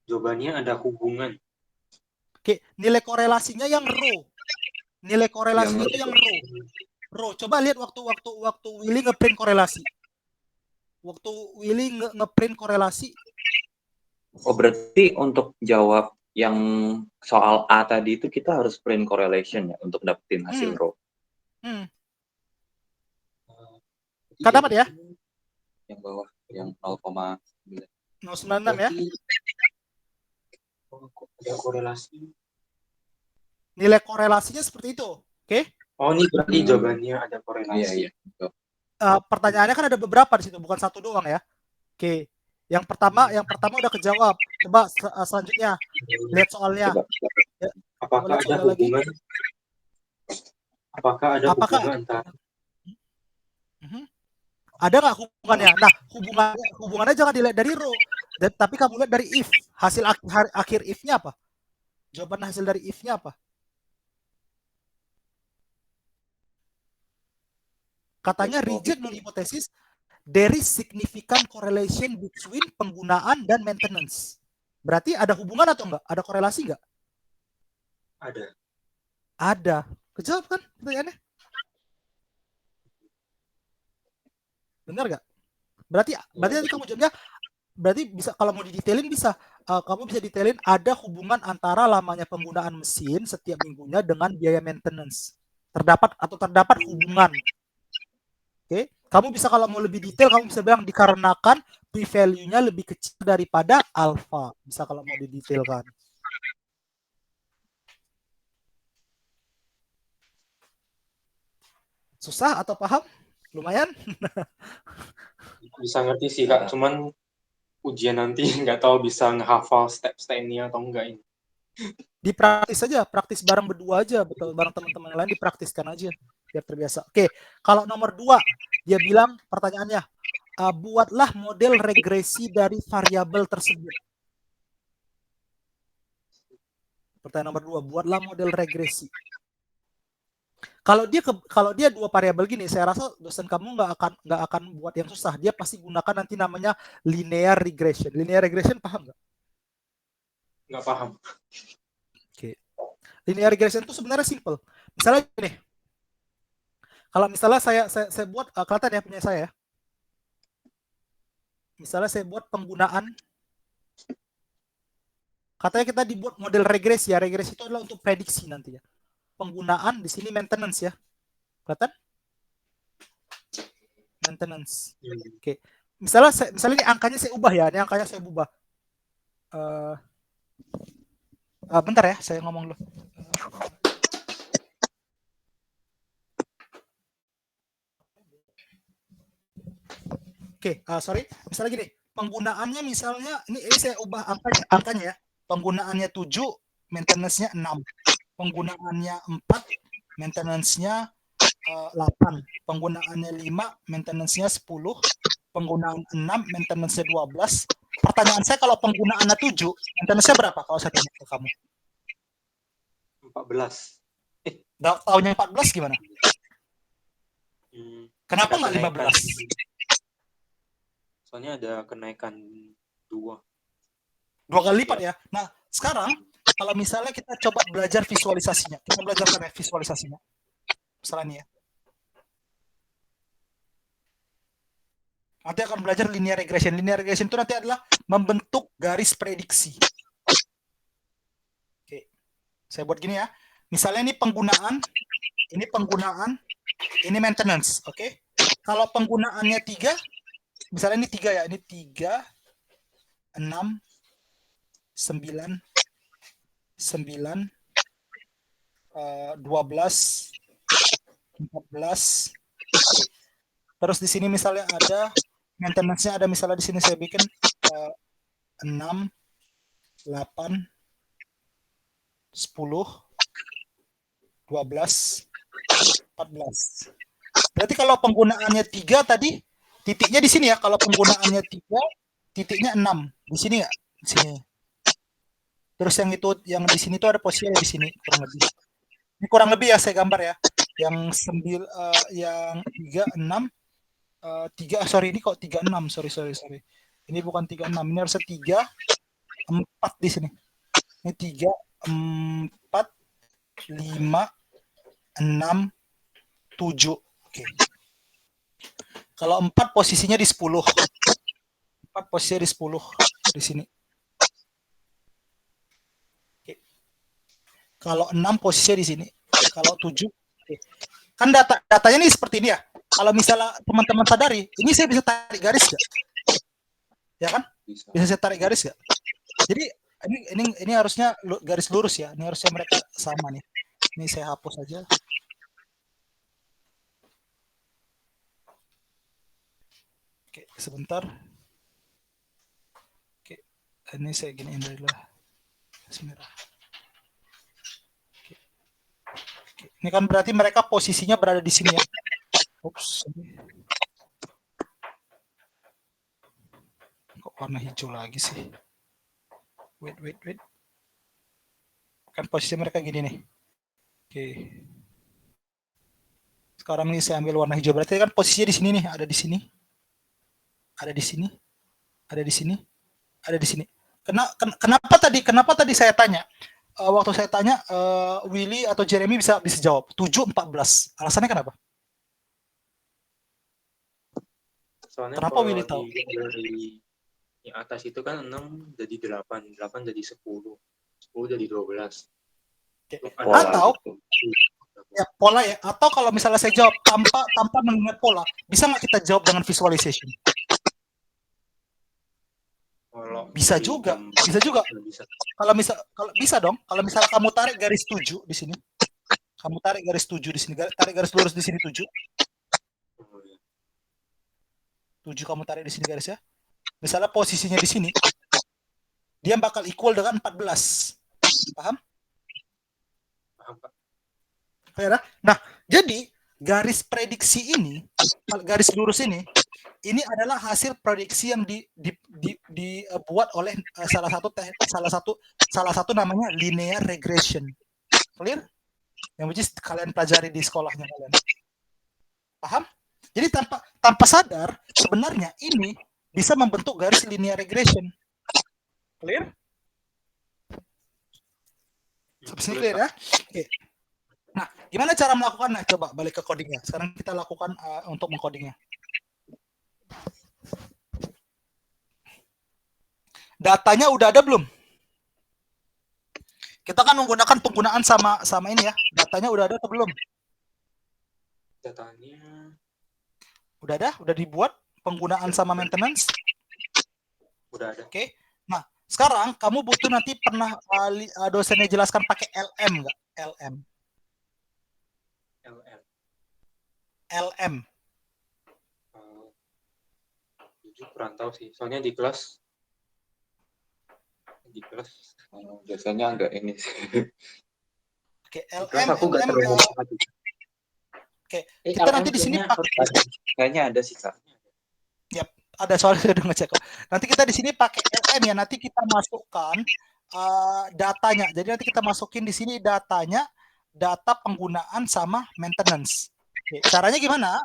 Jawabannya ada hubungan. Oke, nilai korelasinya yang row. Nilai korelasinya itu yang row. Row. Coba lihat waktu Willy ngeprint korelasi. Waktu Willy ngeprint korelasi. Oh, berarti untuk jawab yang soal A tadi itu kita harus print correlation ya untuk dapetin hasil row. Kan dapat ya? Yang bawah, yang 0,9. 0,96 ya? Ada korelasi. Nilai korelasinya seperti itu. Oke? Oh, ini berarti jawabannya ada korelasi. Iya. Pertanyaannya kan ada beberapa di situ, bukan satu doang ya. Oke. Yang pertama udah kejawab. Coba selanjutnya lihat soalnya. Ya. Apakah ada hubungan? Apakah ada hubungan antara? Ada nggak hubungannya? Nah, hubungannya jangan dilihat dari row, tapi kamu lihat dari if. Hasil akhir if-nya apa? Jawaban hasil dari if-nya apa? Katanya reject null hypothesis. there is significant correlation between penggunaan dan maintenance. Berarti ada hubungan atau enggak? Ada korelasi enggak? Ada. Ada. Kejawab kan pertanyaannya? Benar nggak? Berarti nanti kamu jawabnya, berarti bisa, kalau mau didetailin bisa, kamu bisa detailin ada hubungan antara lamanya penggunaan mesin setiap minggunya dengan biaya maintenance. Terdapat hubungan. Oke, kamu bisa, kalau mau lebih detail kamu bisa bilang dikarenakan p-value-nya lebih kecil daripada alpha. Bisa kalau mau didetailkan. Susah atau paham? Lumayan. Bisa ngerti sih Kak, cuman ujian nanti nggak tahu bisa ngehafal step-step ini atau enggak ini. Dipraktis aja, praktis bareng berdua aja, betul, bareng teman-teman lain dipraktiskan aja biar terbiasa. Oke, kalau nomor 2 dia bilang pertanyaannya, buatlah model regresi dari variabel tersebut. Pertanyaan nomor 2, buatlah model regresi. Kalau dia 2 variabel gini, saya rasa dosen kamu nggak akan buat yang susah. Dia pasti gunakan nanti namanya linear regression. Linear regression paham nggak? Nggak paham. Oke. Linear regression itu sebenarnya simple. Misalnya gini, kalau misalnya saya buat, kelihatan ya punya saya. Misalnya saya buat penggunaan, katanya kita dibuat model regresi ya. Regresi itu adalah untuk prediksi nantinya. Penggunaan di sini maintenance ya. Kelihatan? Maintenance. Oke. Misalnya ini angkanya saya ubah ya. Ini angkanya saya ubah. Bentar ya, saya ngomong dulu. Oke, sorry. Misalnya gini, penggunaannya misalnya, ini saya ubah angkanya ya. Penggunaannya 7, maintenance-nya 6. Penggunaannya 4, maintenance-nya 8. Penggunaannya 5, maintenance-nya 10. Penggunaan 6, maintenance-nya 12. Pertanyaan saya, kalau penggunaannya 7, maintenance-nya berapa kalau saya tanya ke kamu? 14. Tahunnya 14 gimana? Kenapa nggak 15? Soalnya ada kenaikan 2 kali lipat ya. Nah, sekarang kalau misalnya kita coba belajar visualisasinya. Kita belajarkan ya visualisasinya. Misalnya nih ya. Nanti akan belajar linear regression. Linear regression itu nanti adalah membentuk garis prediksi. Oke. Saya buat gini ya. Misalnya ini penggunaan, ini maintenance, oke? Kalau penggunaannya 3, misalnya ini 3 ya, ini 3, 6, 9, 12, 14. Terus di sini misalnya ada maintenance-nya, ada misalnya di sini saya bikin 6, 8, 10, 12, 14. Berarti kalau penggunaannya 3 tadi, titiknya di sini ya. Kalau penggunaannya 3, titiknya 6. Di sini nggak? Di sini. Terus yang di sini tuh ada posisinya di sini kurang lebih. Ini kurang lebih ya saya gambar ya. Yang 3, 6, 3, sorry ini kok 36, sorry. Ini bukan 36, ini harusnya 3, 4 di sini. Ini 3, 4, 5, 6, 7. Oke. Kalau 4 posisinya di 10. 4 posisinya di 10 di sini. Oke. Kalau 6 posisinya di sini. Kalau 7. Oke. Kan datanya nih seperti ini ya. Kalau misalnya teman-teman sadari, ini saya bisa tarik garis nggak? Ya kan? Bisa saya tarik garis nggak? Jadi ini harusnya garis lurus ya. Ini harusnya mereka sama nih. Ini saya hapus aja. Oke, sebentar. Oke, ini saya giniin dulu lah. Bismillah. Oke. Ini kan berarti mereka posisinya berada di sini ya. Ups. Kok warna hijau lagi sih? Wait. Kan posisi mereka gini nih. Oke. Sekarang ini saya ambil warna hijau. Berarti kan posisinya di sini nih, ada di sini. ada di sini, ada di sini, ada di sini. Kenapa tadi saya tanya? Waktu saya tanya Willy atau Jeremy bisa jawab 7-14. Alasannya kenapa? Soalnya Kenapa kalau Willy tahu? dari yang atas itu kan 6 jadi 8, 8 jadi 10, 10 jadi 12. Oke. Pola Atau gitu. ya pola ya. Atau kalau misalnya saya jawab tanpa mengingat pola, bisa nggak kita jawab dengan visualization? Kalau Bisa di juga, gambar bisa juga. nggak bisa. Kalau bisa dong. Kalau misalnya kamu tarik garis 7 di sini, kamu tarik garis 7 di sini, tarik garis lurus di sini 7, Oh, ya. 7 kamu tarik di sini garis ya. Misalnya posisinya di sini, dia bakal equal dengan 14. Paham? Paham, Pak? Ya, nah, jadi garis prediksi ini, garis lurus ini adalah hasil prediksi yang dibuat oleh salah satu namanya linear regression. Clear? Yang which is kalian pelajari di sekolahnya kalian. Paham? Jadi tanpa sadar sebenarnya ini bisa membentuk garis linear regression. Clear? Sampai sini clear ya? Oke. Nah, gimana cara melakukannya? Coba balik ke codingnya. Sekarang kita lakukan untuk mengcodingnya. Datanya udah ada belum? Kita kan menggunakan penggunaan sama ini ya. Datanya udah ada atau belum? Datanya Udah ada? Udah dibuat penggunaan sama maintenance? udah ada. Oke. Nah, sekarang kamu butuh nanti pernah dosennya jelaskan pakai LM nggak? LM. LM. LM. Jujur kurang tahu sih. Soalnya di kelas Biasanya agak ini sih. Oke, di kelas LM. aku nggak LM. terlalu Oke, kita nanti di sini pakai. Kayaknya ada sih, Kak. Yap, ada soalnya saya udah ngecek kok. Nanti kita di sini pakai LM ya. Nanti kita masukkan datanya. Jadi nanti kita masukin di sini datanya, data penggunaan sama maintenance. Oke, caranya gimana?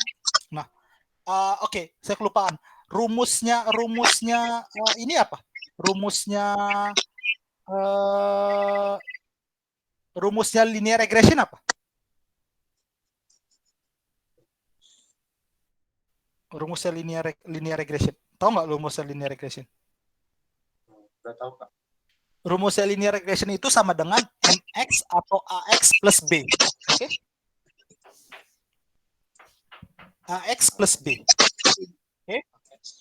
Nah, oke, saya kelupaan. Rumusnya ini apa? Rumusnya linear regression apa? Rumusnya linear regression. Tahu nggak rumusnya linear regression? nggak tahu, Kak. Rumusnya linear regression itu sama dengan mx atau ax plus b. Oke? Ax plus b. Oke?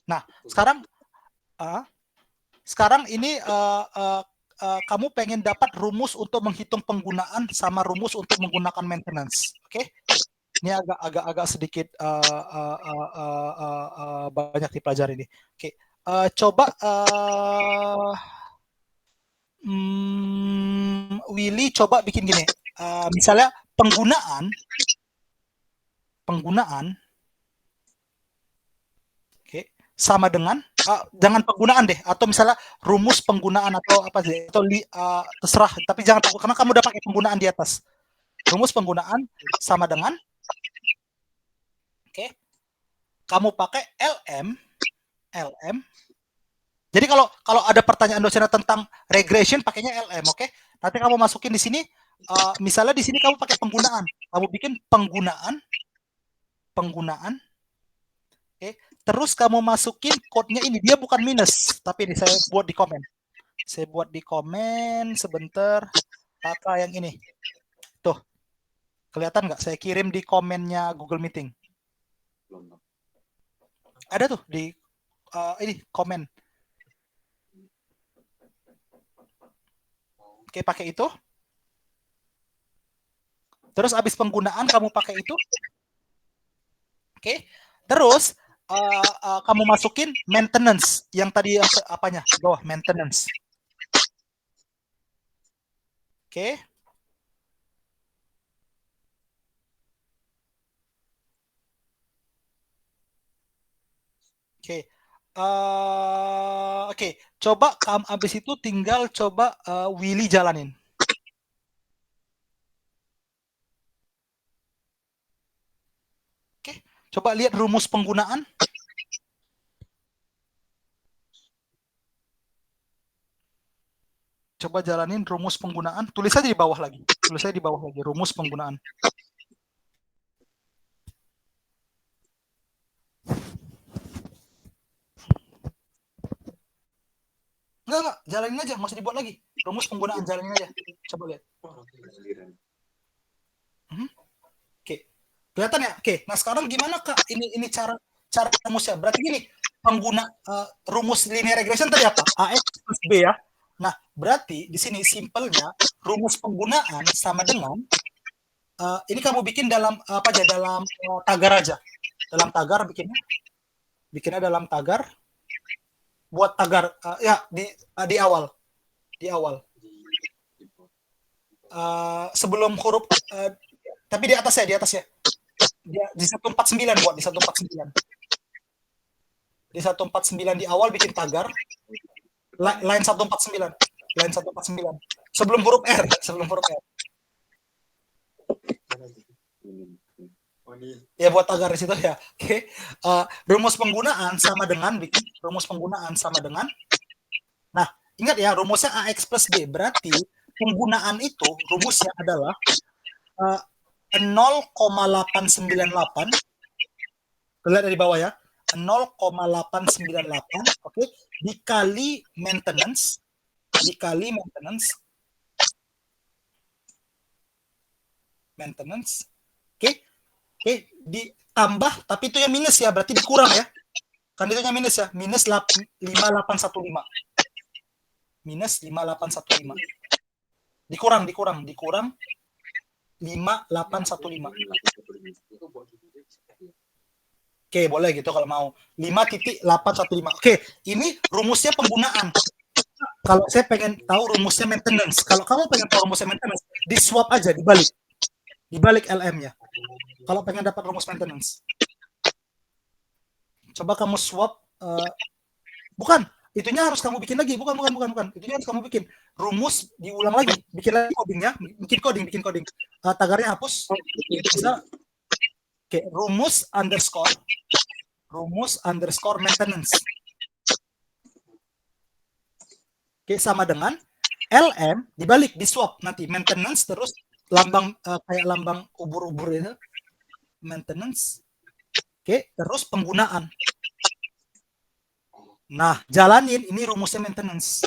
Nah, sekarang ini kamu pengen dapat rumus untuk menghitung penggunaan sama rumus untuk menggunakan maintenance. Oke? Ini agak sedikit banyak dipelajari ini. Oke, coba Willy coba bikin gini. Misalnya penggunaan sama dengan jangan penggunaan deh, atau misalnya rumus penggunaan atau apa sih, atau terserah, tapi jangan karena kamu udah pakai penggunaan di atas. Rumus penggunaan sama dengan kamu pakai LM. Jadi kalau ada pertanyaan dosen tentang regression pakainya LM, oke? Nanti kamu masukin di sini, misalnya di sini kamu pakai penggunaan, kamu bikin penggunaan, oke? Terus kamu masukin code-nya ini, dia bukan minus, tapi ini saya buat di komen. Saya buat di komen sebentar, kata yang ini. Tuh, kelihatan nggak? Saya kirim di komennya Google Meeting. Ada tuh di ini komen. Oke, pakai itu. Terus habis penggunaan kamu pakai itu. Oke. Terus kamu masukin maintenance yang tadi yang apanya? Bawah maintenance. Oke. Oke. Oke, coba kamu abis itu tinggal coba Willy jalanin. Oke, coba lihat rumus penggunaan. Coba jalanin rumus penggunaan. Tulis aja di bawah lagi. Tulis aja di bawah lagi rumus penggunaan. Enggak, jalanin aja, nggak usah dibuat lagi. Rumus penggunaan jalanin aja. Coba lihat. Oke. Kelihatan ya? Oke. Nah, sekarang gimana Kak? Ini cara rumusnya. Berarti gini, pengguna rumus linear regression tadi apa? AX plus B ya. Nah, berarti di sini simpelnya rumus penggunaan sama dengan ini kamu bikin dalam apa aja? Dalam tagar aja. Dalam tagar bikinnya dalam tagar. Buat tagar ya di awal. Di awal. Sebelum huruf tapi di atas ya. Di 149 buat di 149. Di 149 di awal bikin tagar. Line 149. Line 149. Sebelum huruf R. Ya buat tagar di situ ya. Oke. Rumus penggunaan sama dengan Nah, ingat ya rumusnya AX plus B. Berarti penggunaan itu rumusnya adalah 0,898. Lihat dari bawah ya. 0,898 oke, dikali maintenance oke, ditambah tapi itu yang minus ya, berarti dikurang ya. Kan itu yang minus ya, minus 5815. Minus 5815. Dikurang 5815. Oke, boleh gitu kalau mau. 5.815. Oke, ini rumusnya penggunaan. Kalau saya pengen tahu rumusnya maintenance. Kalau kamu pengen tahu rumusnya maintenance, di swap aja, dibalik. Dibalik LM-nya. Kalau pengen dapat rumus maintenance. Coba kamu swap. Bukan, itunya harus kamu bikin lagi. Bukan. Itunya harus kamu bikin. Rumus diulang lagi. Bikin lagi codingnya. Bikin coding. Tagarnya hapus. Bisa. Oke, rumus underscore maintenance. Oke, sama dengan LM dibalik, di swap nanti maintenance terus lambang kayak lambang ubur-ubur itu. Maintenance. Oke, terus penggunaan. Nah, jalanin ini rumusnya maintenance.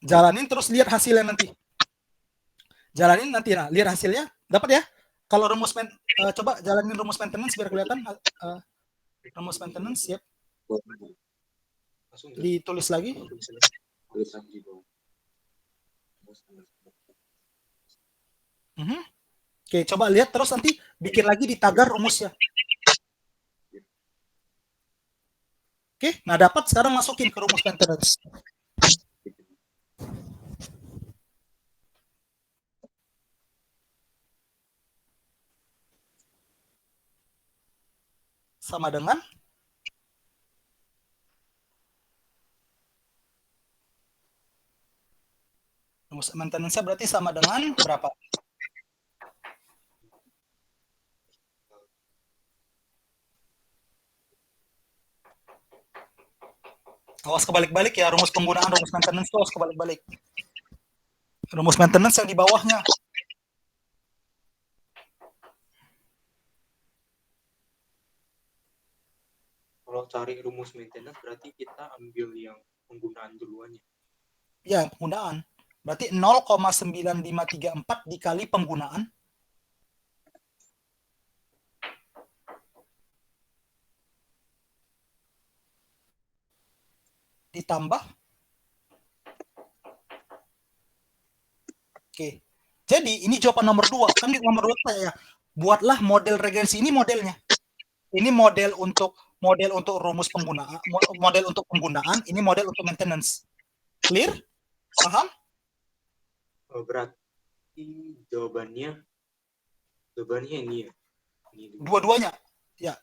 Jalanin terus lihat hasilnya nanti. Nah, lihat hasilnya, dapat ya? Kalau rumus coba jalanin rumus maintenance biar kelihatan rumus maintenance, ya. Ditulis lagi. Oke, coba lihat terus nanti bikin lagi di tagar rumusnya. Oke, nah dapat, sekarang masukin ke rumus maintenance. Sama dengan rumus maintenance-nya berarti sama dengan berapa? Awas kebalik-balik ya, rumus penggunaan rumus maintenance itu awas kebalik-balik. Rumus maintenance yang di bawahnya. Kalau cari rumus maintenance berarti kita ambil yang penggunaan duluan ya. Ya, penggunaan. Berarti 0,9534 dikali penggunaan. Ditambah. Oke. Jadi ini jawaban nomor 2. Kan di nomor 2 saya buatlah model regressi, ini modelnya. Ini model untuk rumus penggunaan, model untuk penggunaan, ini model untuk maintenance. Clear? Paham? Berarti jawabannya ini ya. Dua-duanya. Ya.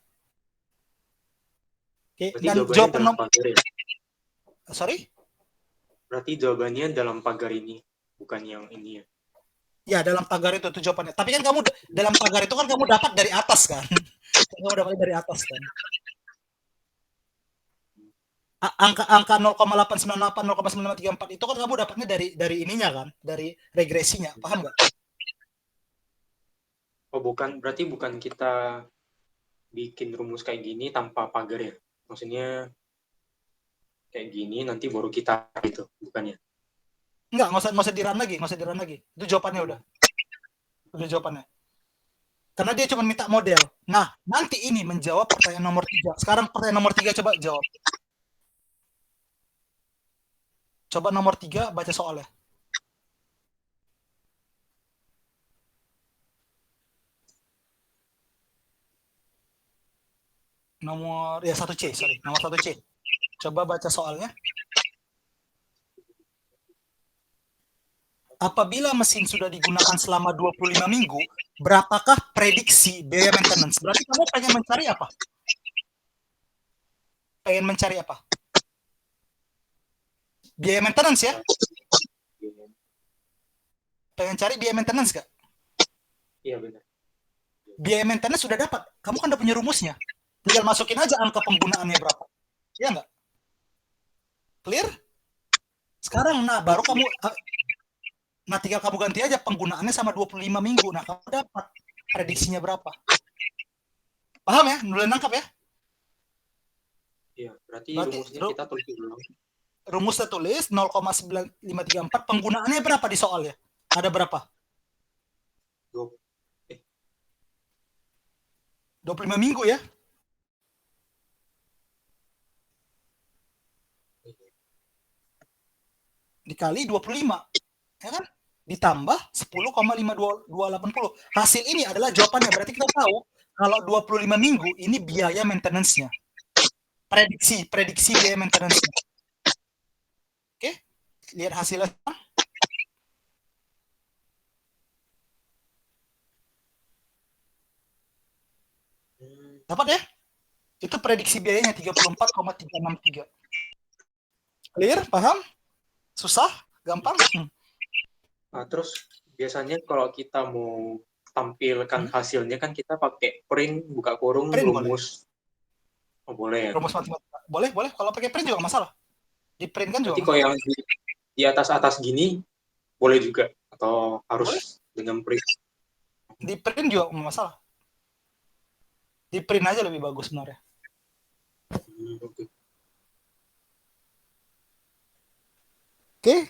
Oke, berarti dan jawaban nomor ya? Sorry? Berarti jawabannya dalam pagar ini, bukan yang ini ya. Ya, dalam pagar itu jawabannya. Tapi kan kamu dalam pagar itu kan kamu dapat dari atas kan. kamu dapatnya dari atas kan. Angka 0,898, 0,9534 itu kan kamu dapatnya dari ininya kan, dari regresinya, paham nggak? Oh, berarti bukan kita bikin rumus kayak gini tanpa pagar ya? Maksudnya kayak gini nanti baru kita gitu, bukan ya? Nggak usah di-run lagi. Itu jawabannya udah jawabannya. Karena dia cuma minta model. Nah, nanti ini menjawab pertanyaan nomor 3. Sekarang pertanyaan nomor 3 coba jawab. Coba nomor 3 baca soalnya. Nomor 1C, sorry. Nomor 1C. Coba baca soalnya. Apabila mesin sudah digunakan selama 25 minggu, berapakah prediksi biaya maintenance? Berarti kamu pengen mencari apa? Pengen mencari apa? Biaya maintenance ya? Pengen cari biaya maintenance nggak? Iya, benar. Biaya maintenance sudah dapat. Kamu kan udah punya rumusnya. Tinggal masukin aja angka penggunaannya berapa. Iya nggak? Clear? Sekarang, baru kamu... Nah, tinggal kamu ganti aja penggunaannya sama 25 minggu. Nah, kamu dapat prediksinya berapa. Paham ya? Mulai nangkap ya? Iya, berarti rumusnya kita tulis dulu. Rumusnya tulis 0,9534. Penggunaannya berapa di soalnya? Ada berapa? 25 minggu ya? Dikali 25. Ya kan? Ditambah 10,52280. Hasil ini adalah jawabannya. Berarti kita tahu kalau 25 minggu ini biaya maintenance-nya. Prediksi biaya maintenance-nya. Oke? Lihat hasilnya. Dapat ya? Itu prediksi biayanya 34,363. Clear? Paham? Susah? Gampang? Nah, terus biasanya kalau kita mau tampilkan hasilnya kan kita pakai print, buka kurung, Print rumus. Oh, boleh ya? Rumus matematika. Boleh. Kalau pakai print juga nggak masalah. Di print kan juga. Nanti kalau yang di atas gini, boleh juga? Atau harus boleh dengan print? Di print juga nggak masalah. Di print aja lebih bagus sebenarnya. Oke.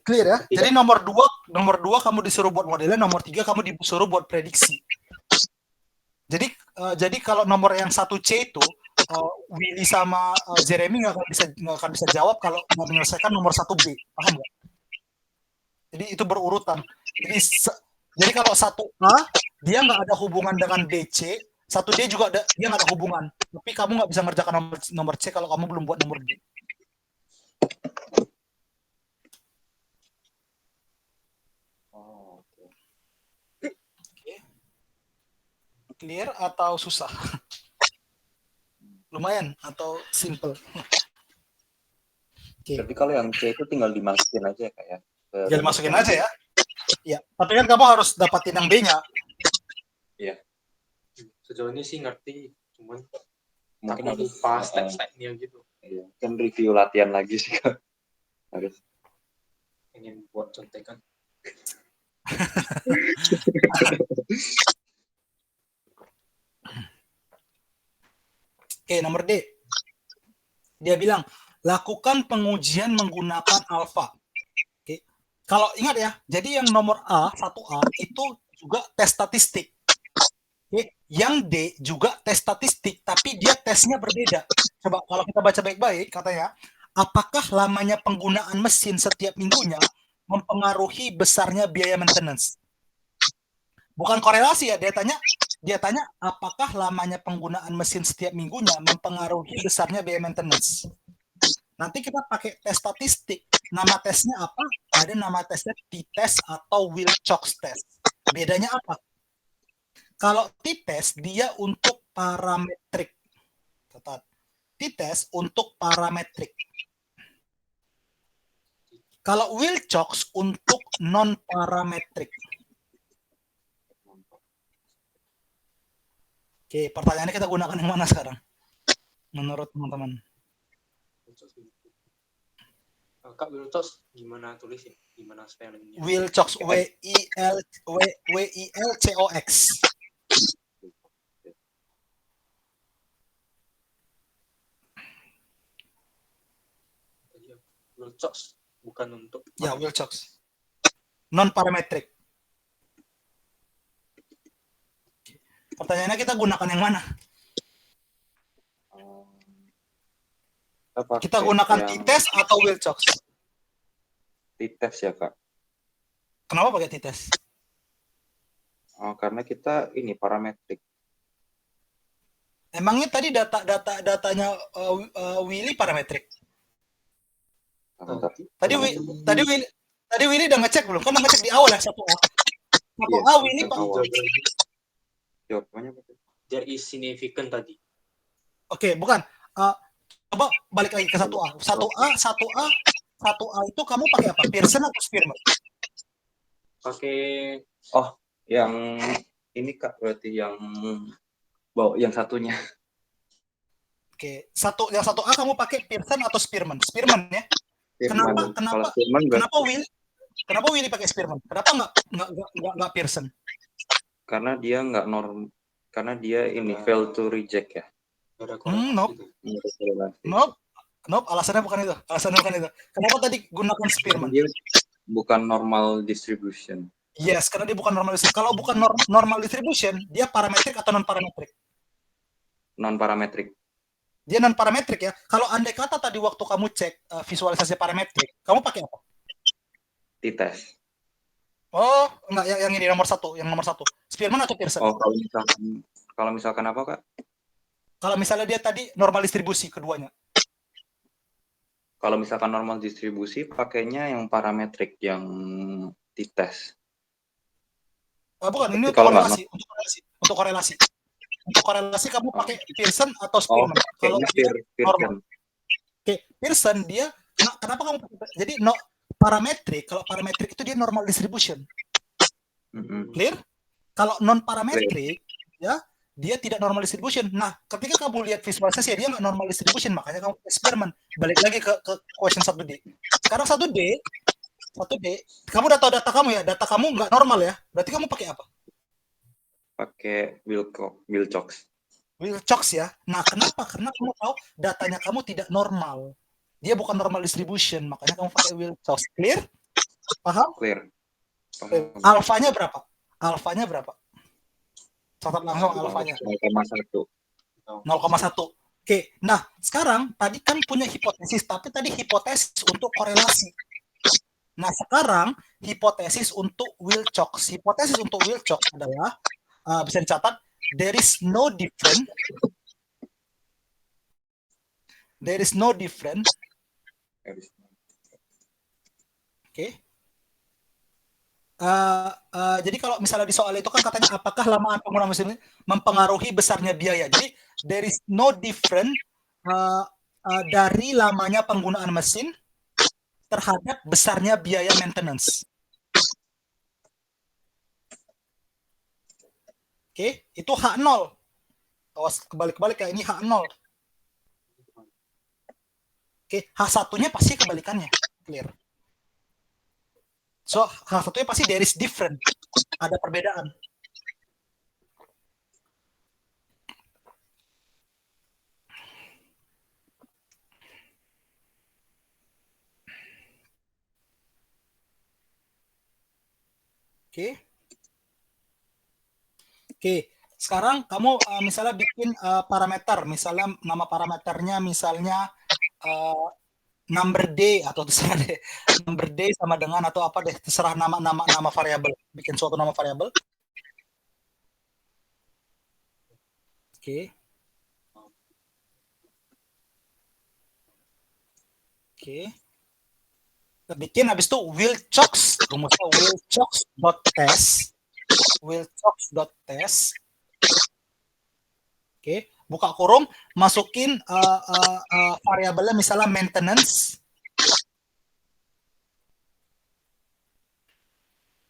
Clear ya? Jadi nomor 2 kamu disuruh buat modelnya, nomor 3 kamu disuruh buat prediksi. Jadi kalau nomor yang 1C itu Willy sama Jeremy nggak akan bisa jawab kalau nggak menyelesaikan nomor 1B, paham nggak? Jadi itu berurutan. Jadi kalau 1A dia nggak ada hubungan dengan BC, 1D juga dia nggak ada hubungan. Tapi kamu nggak bisa ngerjakan nomor C kalau kamu belum buat nomor D. Clear atau susah? Lumayan atau simple? Tapi kalau yang C itu tinggal dimasukin aja kayak. Tinggal dimasukin aja ya. Iya. Tapi kan kamu harus dapatin yang B-nya. Iya. Sejauh ini sih ngerti, cuman mungkin harus pas step-stepnya gitu. Iya. Kan review latihan lagi sih kan. Harus. Pengen buat contekan. Oke, nomor D. Dia bilang, lakukan pengujian menggunakan alfa. Oke. Kalau ingat ya, jadi yang nomor A, 1A, itu juga tes statistik. Oke. Yang D juga tes statistik, tapi dia tesnya berbeda. Coba kalau kita baca baik-baik, katanya, apakah lamanya penggunaan mesin setiap minggunya mempengaruhi besarnya biaya maintenance? Bukan korelasi ya, dia tanya apakah lamanya penggunaan mesin setiap minggunya mempengaruhi besarnya biaya maintenance. Nanti kita pakai tes statistik. Nama tesnya apa? Ada nama tesnya t-test atau Wilcox test. Bedanya apa? Kalau t-test dia untuk parametrik. T-test untuk parametrik. Kalau Wilcox untuk non parametrik. Oke, pertanyaannya kita gunakan yang mana sekarang? Menurut teman-teman. Kak Wilcox gimana tulisnya? Gimana spellingnya? Wilcox, Wilcox. Wilcox bukan untuk Ya, Wilcox. Non parametric. Pertanyaannya kita gunakan yang mana? Kita gunakan t-test atau Wilcox? T-test ya, Kak. Kenapa pakai t-test? Karena kita ini parametrik. Emangnya tadi datanya Willy parametrik? Tadi Willy udah ngecek belum? Kan udah ngecek di awal ya 1A. 1A Willy Pak. Jawabannya apa? There is significant tadi. Oke, bukan. Coba balik lagi ke 1A. 1A itu kamu pakai apa? Pearson atau Spearman? Pakai Yang ini Kak, berarti yang satunya. Oke, yang 1A kamu pakai Pearson atau Spearman? Spearman ya. Spearman. Kenapa Willy pakai Spearman? Kenapa nggak Pearson? Karena dia ini fail to reject ya. Nope, alasannya bukan itu. Kenapa tadi gunakan Spearman? Dia bukan normal distribution. Yes, karena dia bukan normal distribution. Kalau bukan normal distribution, dia parametrik atau non parametrik? Non parametrik. Dia non parametrik ya. Kalau andai kata tadi waktu kamu cek visualisasi parametrik, kamu pakai apa? T-test. Oh, enggak, yang ini nomor satu. Spearman atau Pearson? Kalau misalkan apa, Kak? Kalau misalnya dia tadi normal distribusi keduanya. Kalau misalkan normal distribusi, pakainya yang parametrik, yang t-test. Bukan, ini untuk korelasi. Untuk korelasi kamu pakai Pearson atau Spearman? Kalau Pearson. Oke, Pearson dia kenapa kamu pakai? Jadi parametrik, kalau parametrik itu dia normal distribution. Clear? Kalau non parametrik ya dia tidak normal distribution. Nah, ketika kamu lihat visualisasi dia nggak normal distribution, makanya kamu pakai Spearman. Balik lagi ke question 1D. Sekarang 1D, kamu udah tahu data kamu ya, data kamu nggak normal ya, berarti kamu pakai apa? Pakai Wilcox. Wilcox ya. Nah, kenapa? Karena kamu tahu datanya kamu tidak normal. Dia bukan normal distribution, makanya kamu pakai Wilcox. Clear? Paham? Clear. Alfanya berapa? Catat langsung alfanya. 0,1. 0,1. Oke, nah sekarang tadi kan punya hipotesis, tapi tadi hipotesis untuk korelasi. Nah sekarang hipotesis untuk Wilcox. Hipotesis untuk Wilcox adalah bisa dicatat, there is no difference. Oke. Jadi kalau misalnya di soal itu kan katanya apakah lamaan penggunaan mesin ini mempengaruhi besarnya biaya. Jadi there is no difference dari lamanya penggunaan mesin terhadap besarnya biaya maintenance. Oke, itu H0. Awas kebalik-balik kayak ini H0. Oke, H1-nya pasti kebalikannya. Clear. So, H1-nya pasti there is different. Ada perbedaan. Oke. Sekarang kamu misalnya bikin parameter, misalnya nama parameternya misalnya number day atau terserah deh, number day sama dengan atau apa deh, terserah nama variabel, bikin suatu nama variabel. Oke. Kita bikin habis itu Wilcox, rumusnya Wilcox.test. Oke, buka kurung, masukin variabelnya misalnya maintenance.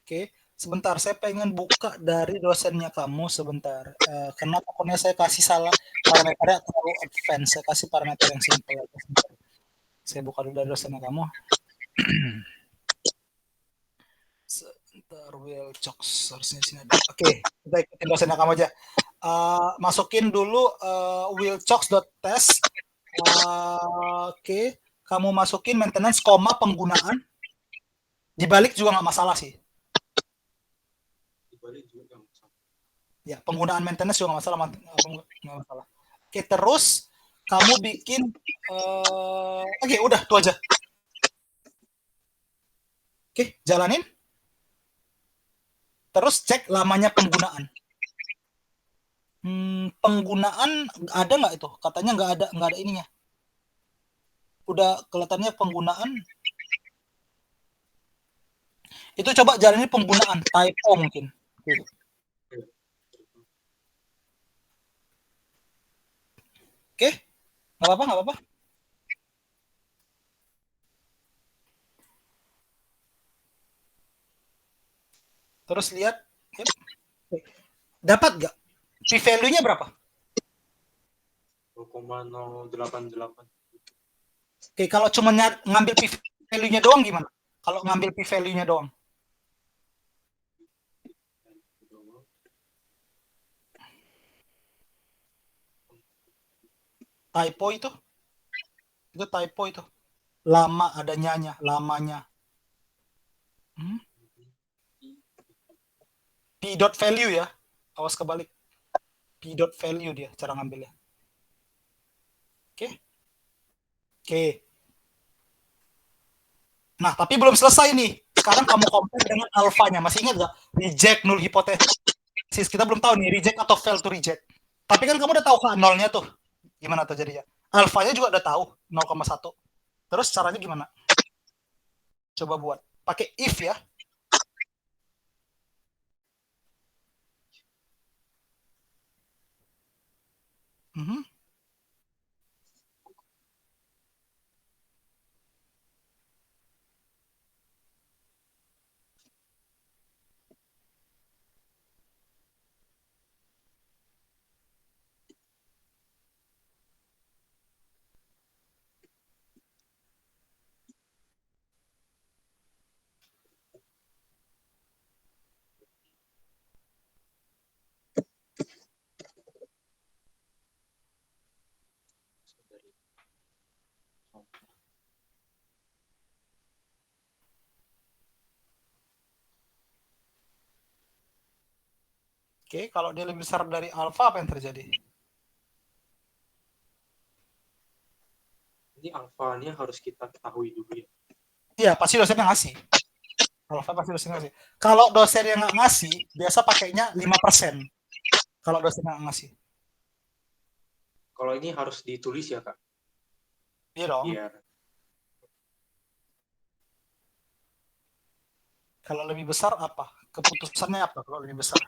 Oke, Sebentar, saya pengen buka dari dosennya kamu sebentar. Karena takutnya saya kasih salah parameternya terlalu advance. Saya kasih parameter yang simple aja. Sebentar. Saya buka dulu dari dosennya kamu. Sebentar, Will Chocks harusnya di sini ada. Oke, kita ikutin dosennya kamu aja. Masukin dulu willchocks.test. Oke, kamu masukin maintenance, koma penggunaan. Dibalik juga nggak masalah sih. Dibalik juga nggak masalah. Ya, penggunaan maintenance juga nggak masalah. Nggak masalah. Oke, terus kamu bikin, oke, udah, itu aja. Oke, jalanin. Terus cek lamanya penggunaan. Penggunaan ada nggak itu? Katanya nggak ada ininya. Udah kelihatannya penggunaan. Itu coba jalanin penggunaan, typo mungkin. Oke, nggak apa-apa, nggak apa-apa. Terus lihat, yep. Dapat nggak? P-value-nya berapa? 0,088. Oke, kalau cuma ngambil P-value-nya doang gimana? Kalau ngambil P-value-nya doang. Typo itu? Itu typo itu. Lama adanya, lamanya. P.value ya. Awas kebalik. P.value dia cara ngambilnya. Oke. Oke. Nah, tapi belum selesai nih. Sekarang kamu compare dengan alfanya. Masih ingat nggak? Reject null hypothesis. Kita belum tahu nih, reject atau fail to reject. Tapi kan kamu udah tahu kan nolnya tuh. Gimana tuh jadinya? Alfanya juga udah tahu, 0,1. Terus caranya gimana? Coba buat. Pakai if ya. Oke, kalau dia lebih besar dari alfa, apa yang terjadi? Ini alfanya harus kita ketahui dulu ya. Iya, pasti dosennya ngasih. Alfa pasti dosennya ngasih. Kalau dosen yang nggak ngasih, biasa pakainya 5%. Kalau dosen yang nggak ngasih. Kalau ini harus ditulis ya, Kak? Iya dong. Biar Kalau lebih besar apa? Keputusannya apa kalau lebih besar?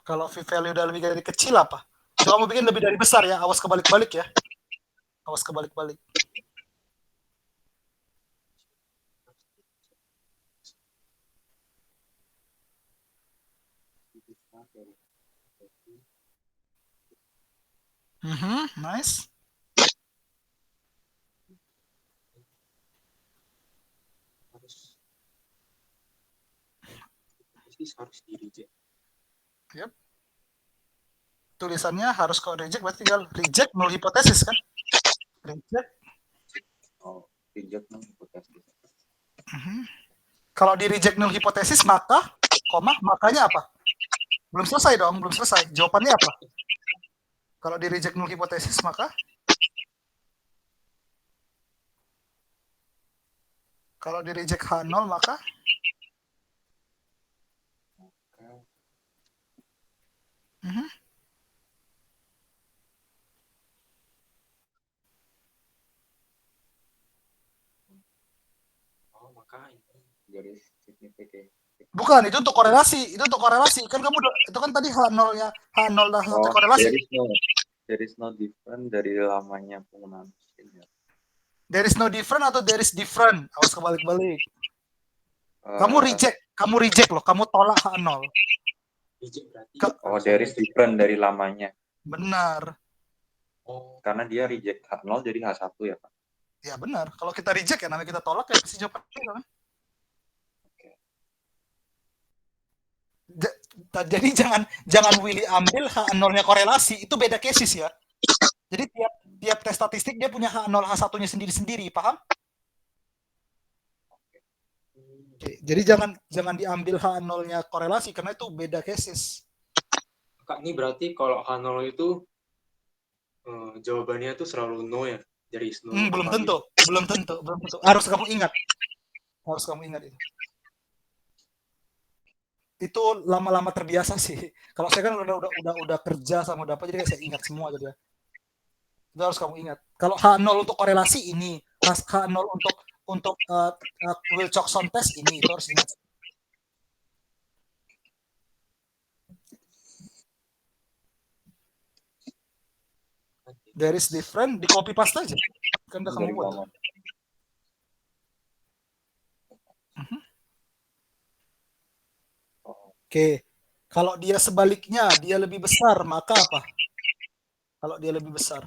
Kalau v-value udah lebih dari kecil apa? Coba mau bikin lebih dari besar ya, awas kebalik-balik ya. Awas kebalik-balik. Nice. harus di reject. Yep. Tulisannya harus kalau reject berarti tinggal reject null hipotesis kan? Reject. Oh, reject null hipotesis. Kalau di reject null hipotesis maka, makanya apa? Belum selesai dong, belum selesai. Jawabannya apa? Kalau di reject null hipotesis maka kalau di reject H0 maka maka ini Garis signifikan. Bukan, itu untuk korelasi. Kan kamu itu kan tadi H0-nya, H0 dan H1 Oh, korelasi. there is no different dari lamanya penggunaan mesin ya. There is no different atau there is different. Awas kebalik-balik. Kamu reject loh, kamu tolak H0. reject berarti. Oh, there is different dari lamanya. Benar. Oh, Karena dia reject H0 jadi H1 ya, Pak. Ya benar. Kalau kita reject ya namanya kita tolak ya pasti jawabannya kan. Jadi jangan Willy ambil H0-nya korelasi, itu beda cases ya. Jadi tiap tes statistik dia punya H0 H1-nya sendiri-sendiri, paham? Oke, jadi jangan diambil H0-nya korelasi karena itu beda cases. Kak, ini berarti kalau H0 itu jawabannya itu selalu no ya, dari no. Belum tentu. Harus kamu ingat itu. Itu lama-lama terbiasa sih. Kalau saya kan udah kerja sama udah apa, jadi saya ingat semua gitu ya. Itu harus kamu ingat. Kalau H0 untuk korelasi ini, H0 untuk Wilcoxon test ini, itu harus ingat. There is different, di copy paste aja. Kan udah kamu buat. Oke. Kalau dia sebaliknya, dia lebih besar, maka apa? Kalau dia lebih besar.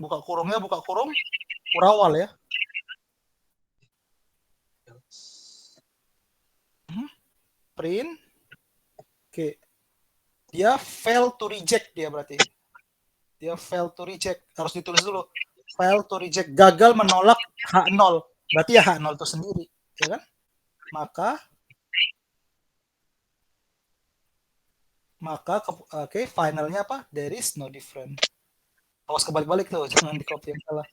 Buka kurung, kurawal ya. Print. Oke. Dia fail to reject dia berarti. Dia fail to reject. Harus ditulis dulu. Fail to reject. Gagal menolak H0. Berarti ya H0 itu sendiri. Ya kan? Maka oke, finalnya apa? There is no different. Awas kebalik-balik tuh. Jangan di copy yang salah.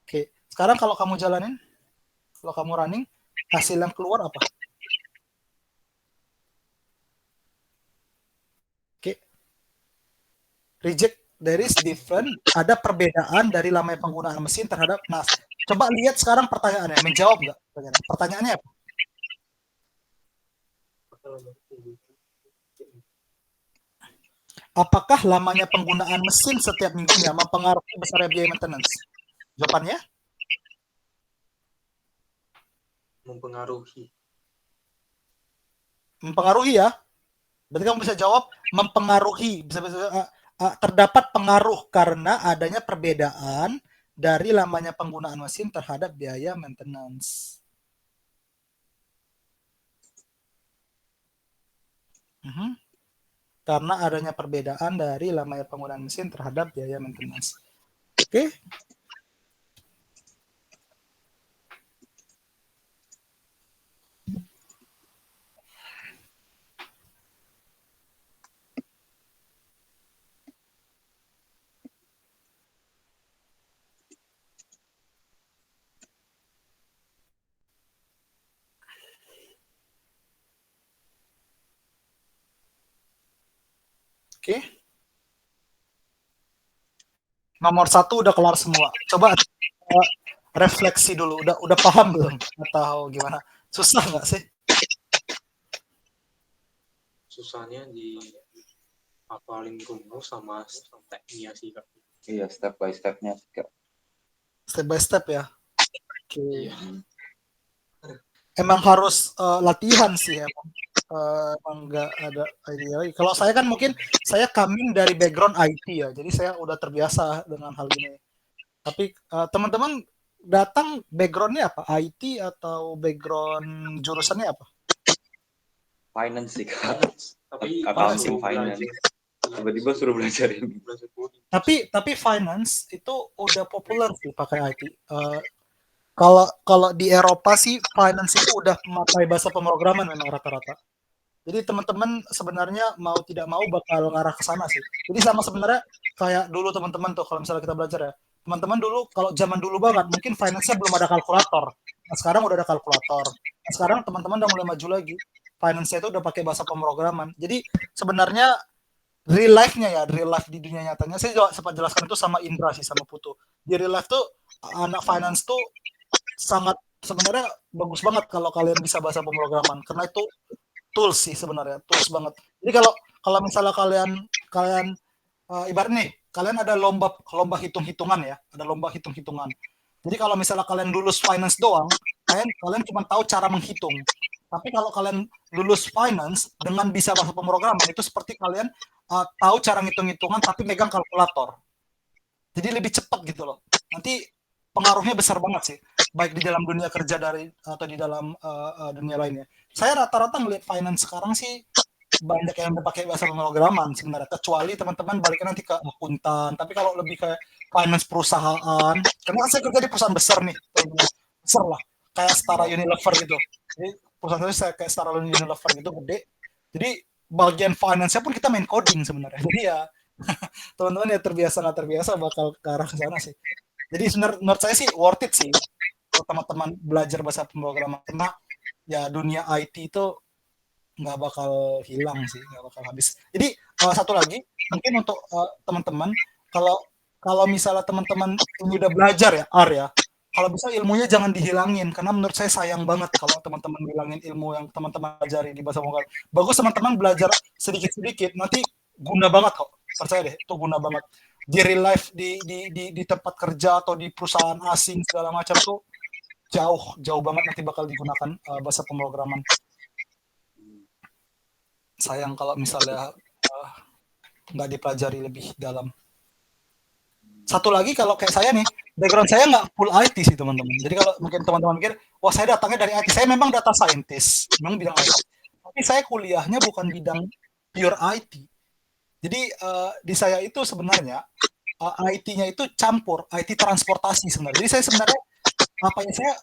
Oke. Sekarang kalau kamu jalanin. Kalau kamu running. Hasil yang keluar apa? Reject, there is different, ada perbedaan dari lamanya penggunaan mesin terhadap NAS. Coba lihat sekarang pertanyaannya, menjawab nggak? Pertanyaannya apa? Apakah lamanya penggunaan mesin setiap minggunya mempengaruhi besarnya biaya maintenance? Jawabannya? Mempengaruhi ya? Berarti kamu bisa jawab mempengaruhi. Terdapat pengaruh karena adanya perbedaan dari lamanya penggunaan mesin terhadap biaya maintenance. Karena adanya perbedaan dari lamanya penggunaan mesin terhadap biaya maintenance. Oke. Oke. Nomor 1 udah kelar semua. Coba refleksi dulu. Udah paham belum? Atau gimana? Susah nggak sih? Susahnya di hafalin rumus sama stepnya sih, Kak. Iya, step by stepnya sih, Kak. Step by step ya. Oke. Iya. Emang harus latihan sih emang. Emang nggak ada idea lagi. Kalau saya kan mungkin saya coming dari background IT ya, jadi saya udah terbiasa dengan hal ini. Tapi teman-teman datang backgroundnya apa? IT atau background jurusannya apa? Finance sih, Kak. Tapi accounting finance. Tiba-tiba suruh belajar ini. Tapi finance itu udah populer sih pakai IT. Kalau di Eropa sih finance itu udah memakai bahasa pemrograman memang rata-rata. Jadi teman-teman sebenarnya mau tidak mau bakal ngarah ke sana sih. Jadi sama sebenarnya kayak dulu teman-teman tuh kalau misalnya kita belajar ya. Teman-teman dulu kalau zaman dulu banget mungkin finance-nya belum ada kalkulator. Nah, sekarang udah ada kalkulator. Nah, sekarang teman-teman udah mulai maju lagi. Finance-nya itu udah pakai bahasa pemrograman. Jadi sebenarnya real life-nya ya, real life di dunia nyatanya. Saya juga sempat jelaskan itu sama Indra sih, sama Putu. Di real life tuh anak finance tuh sangat sebenarnya bagus banget kalau kalian bisa bahasa pemrograman karena itu tools sih sebenarnya, tools banget. Jadi kalau kalau misalnya kalian ibarat nih, kalian ada lomba hitung-hitungan ya, ada lomba hitung-hitungan. Jadi kalau misalnya kalian lulus finance doang, kalian cuma tahu cara menghitung. Tapi kalau kalian lulus finance dengan bisa bahasa pemrograman itu seperti kalian tahu cara ngitung-hitungan tapi megang kalkulator. Jadi lebih cepat gitu loh. Nanti pengaruhnya besar banget sih, baik di dalam dunia kerja atau di dalam dunia lainnya. Saya rata-rata ngelihat finance sekarang sih banyak yang pakai bahasa pemrograman sebenarnya, kecuali teman-teman baliknya nanti ke akuntan. Tapi kalau lebih kayak finance perusahaan, karena saya kerja di perusahaan besar nih, besar lah, kayak Setara Unilever gitu. Jadi perusahaan saya kayak Setara Unilever gitu, gede. Jadi bagian finance-nya pun kita main coding sebenarnya. Jadi ya teman-teman ya terbiasa nggak terbiasa bakal ke arah ke sana sih. Jadi menurut saya sih worth it sih kalau teman-teman belajar bahasa pemrograman, karena ya dunia IT itu nggak bakal hilang sih, nggak bakal habis. Jadi satu lagi mungkin untuk teman-teman, kalau misalnya teman-teman ini udah belajar ya R ya, kalau bisa ilmunya jangan dihilangin, karena menurut saya sayang banget kalau teman-teman hilangin ilmu yang teman-teman pelajari di bahasa pemrograman. Bagus teman-teman belajar sedikit-sedikit, nanti guna banget kok, percaya deh, itu guna banget di real life, di tempat kerja atau di perusahaan asing segala macam tuh jauh banget nanti bakal digunakan bahasa pemrograman. Sayang kalau misalnya nggak dipelajari lebih dalam. Satu lagi, kalau kayak saya nih, background saya nggak full IT sih teman-teman. Jadi kalau mungkin teman-teman mikir, wah saya datangnya dari IT. Saya memang data scientist, memang bidang IT. Tapi saya kuliahnya bukan bidang pure IT. Jadi di saya itu sebenarnya IT-nya itu campur, IT transportasi sebenarnya. Jadi saya sebenarnya apa ya, saya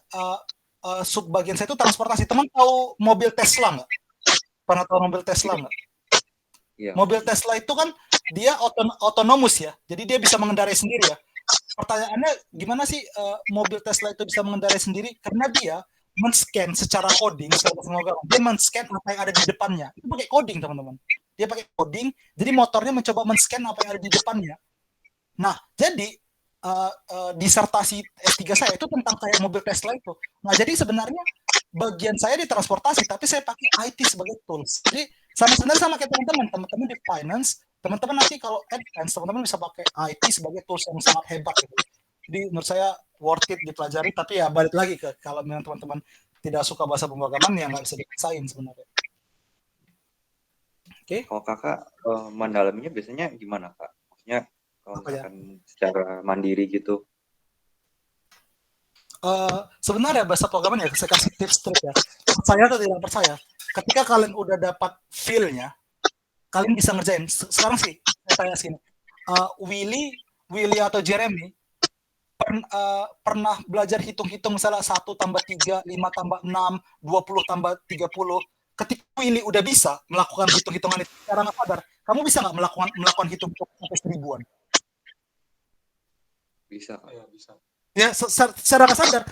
sub bagian saya itu transportasi. Teman tahu mobil Tesla nggak? Pernah tahu mobil Tesla nggak? Iya. Mobil Tesla itu kan dia otonomus ya, jadi dia bisa mengendarai sendiri ya. Pertanyaannya gimana sih mobil Tesla itu bisa mengendarai sendiri? Karena dia men-scan secara coding, dia men-scan apa yang ada di depannya. Itu pakai coding teman-teman. Dia pakai coding, jadi motornya mencoba men-scan apa yang ada di depannya. Nah, jadi disertasi S3 saya itu tentang kayak mobil Tesla itu. Nah, jadi sebenarnya bagian saya di transportasi, tapi saya pakai IT sebagai tools. Jadi sebenarnya sama kayak teman-teman di finance, teman-teman nanti kalau advance, teman-teman bisa pakai IT sebagai tools yang sangat hebat gitu. Jadi menurut saya worth it dipelajari, tapi ya balik lagi ke kalau memang teman-teman tidak suka bahasa pemrograman ya nggak bisa dipaksain sebenarnya. Oke. Kalau kakak mendalaminya biasanya gimana kak? Maksudnya kalau misalkan secara mandiri gitu? Sebenarnya bahasa pemrograman ya, saya kasih tips trik ya. Percaya atau tidak percaya, ketika kalian udah dapat feel-nya, kalian bisa ngerjain. Sekarang sih, saya tanya sini, Willy atau Jeremy pernah belajar hitung-hitung misalnya 1 tambah 3, 5 tambah 6, 20 tambah 30. Ketika Willy udah bisa melakukan hitung-hitungan itu secara nggak sadar, kamu bisa nggak melakukan hitung-hitungan sampai 1000-an? Bisa. Ya, bisa. Ya, secara nggak sadar.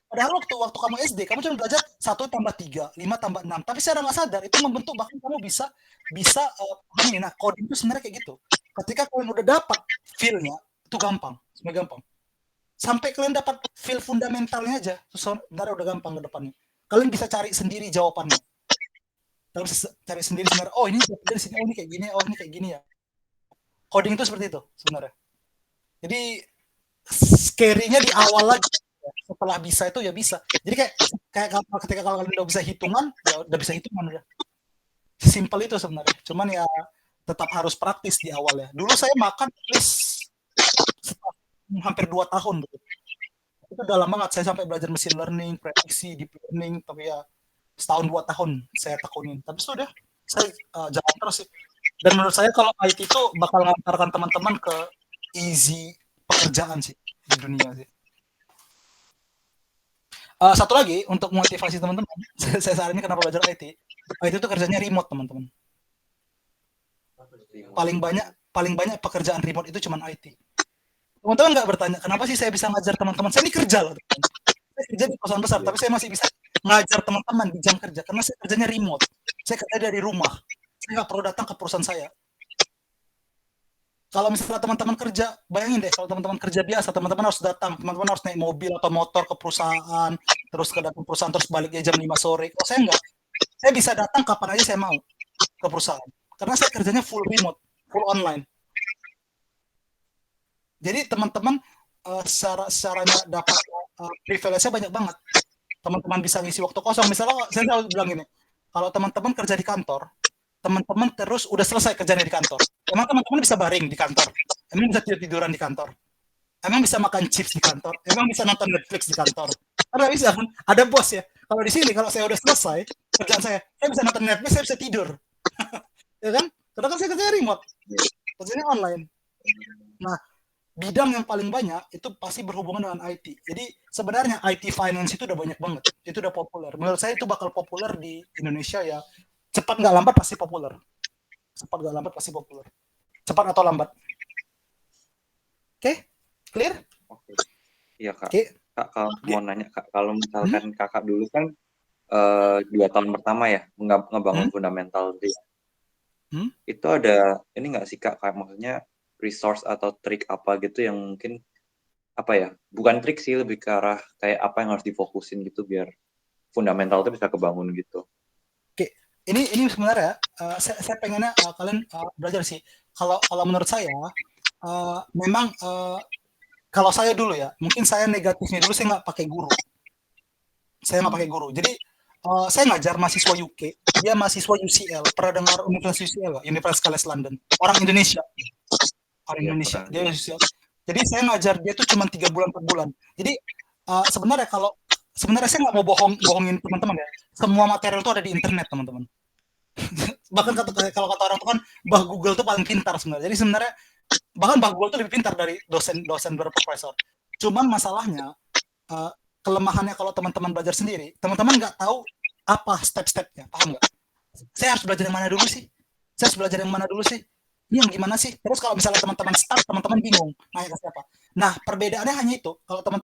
Padahal waktu kamu SD, kamu cuma belajar 1 tambah 3, 5 tambah 6. Tapi secara nggak sadar, itu membentuk bahkan kamu bisa nah, coding itu sebenarnya kayak gitu. Ketika kalian udah dapat feel-nya, itu gampang, sebenarnya gampang. Sampai kalian dapat feel fundamentalnya aja, sebenarnya udah gampang ke depannya. Kalian bisa cari sendiri jawabannya. Kalian bisa cari sendiri sebenarnya, oh ini dari sini, oh ini kayak gini, oh ini kayak gini ya. Coding itu seperti itu sebenarnya. Jadi scary-nya di awal lagi, setelah bisa itu ya bisa. Jadi kayak ketika kalau kalian udah bisa hitungan, ya udah bisa hitungan udah. Simple itu sebenarnya. Cuman ya tetap harus praktis di awal ya. Dulu saya makan hampir 2 tahun gitu. Itu udah lama banget saya sampai belajar machine learning, prediksi, deep learning, tapi ya setahun 2 tahun saya tekunin. Tapi sudah saya jalan terus sih. Dan menurut saya kalau IT itu bakal ngantarkan teman-teman ke easy pekerjaan sih di dunia sih. Satu lagi untuk motivasi teman-teman, saya saranin kenapa belajar IT. IT itu kerjanya remote teman-teman. Paling banyak pekerjaan remote itu cuma IT. Teman-teman nggak bertanya kenapa sih saya bisa ngajar teman-teman? Saya ini kerja loh. Saya kerja di perusahaan besar, tapi saya masih bisa ngajar teman-teman di jam kerja karena saya kerjanya remote. Saya kerja dari rumah. Saya nggak perlu datang ke perusahaan saya. Kalau misalnya teman-teman kerja, bayangin deh kalau teman-teman kerja biasa, teman-teman harus datang, teman-teman harus naik mobil atau motor ke perusahaan, terus ke datang perusahaan, terus baliknya jam 5 sore. Kalau saya enggak, saya bisa datang kapan aja saya mau ke perusahaan. Karena saya kerjanya full remote, full online. Jadi teman-teman caranya dapat privilege-nya banyak banget. Teman-teman bisa ngisi waktu kosong. Misalnya saya selalu bilang gini, kalau teman-teman kerja di kantor, teman-teman terus udah selesai kerjanya di kantor. Emang teman-teman bisa baring di kantor? Emang bisa tidur-tiduran di kantor? Emang bisa makan chips di kantor? Emang bisa nonton Netflix di kantor? Karena bisa kan? Ada bos ya. Kalau di sini kalau saya udah selesai kerjaan saya bisa nonton Netflix, saya bisa tidur. Ya kan? Karena kan saya kerjanya remote, kerjanya online. Nah, bidang yang paling banyak itu pasti berhubungan dengan IT. Jadi sebenarnya IT finance itu udah banyak banget. Itu udah populer. Menurut saya itu bakal populer di Indonesia ya. Cepat nggak lambat pasti populer. Cepat nggak lambat pasti populer. Cepat atau lambat. Oke? Clear? Oke. Iya Kak. Oke. Kak, kalau mau nanya Kak, kalau misalkan Kakak dulu kan 2 tahun pertama ya ngebangun fundamental dia. Itu ada ini nggak sih Kak, kayak maksudnya resource atau trik apa gitu yang mungkin apa ya? Bukan trik sih, lebih ke arah kayak apa yang harus difokusin gitu biar fundamental itu bisa kebangun gitu. Oke, ini sebenarnya saya pengennya kalian belajar sih. Kalau menurut saya memang kalau saya dulu ya, mungkin saya negatifnya dulu saya nggak pakai guru. Saya nggak pakai guru. Jadi saya ngajar mahasiswa UK, dia mahasiswa UCL. Pernah dengar Universitas UCL, Universitas College London? Orang Indonesia. Orang Indonesia. Dia UCL. Jadi saya ngajar dia tuh cuma 3 bulan per bulan. Jadi sebenarnya saya nggak mau bohongin teman-teman ya. Semua material itu ada di internet teman-teman. Bahkan kalau kata orang itu kan Mbah Google tuh paling pintar sebenarnya. Jadi sebenarnya bahkan Mbah Google tuh lebih pintar dari dosen berprofesor. Cuman masalahnya kelemahannya kalau teman-teman belajar sendiri, teman-teman nggak tahu apa step-stepnya, paham nggak? Saya harus belajar yang mana dulu sih? Saya harus belajar yang mana dulu sih? Ini yang gimana sih? Terus kalau misalnya teman-teman start, teman-teman bingung, nanya ke siapa? Nah, perbedaannya hanya itu. Kalau teman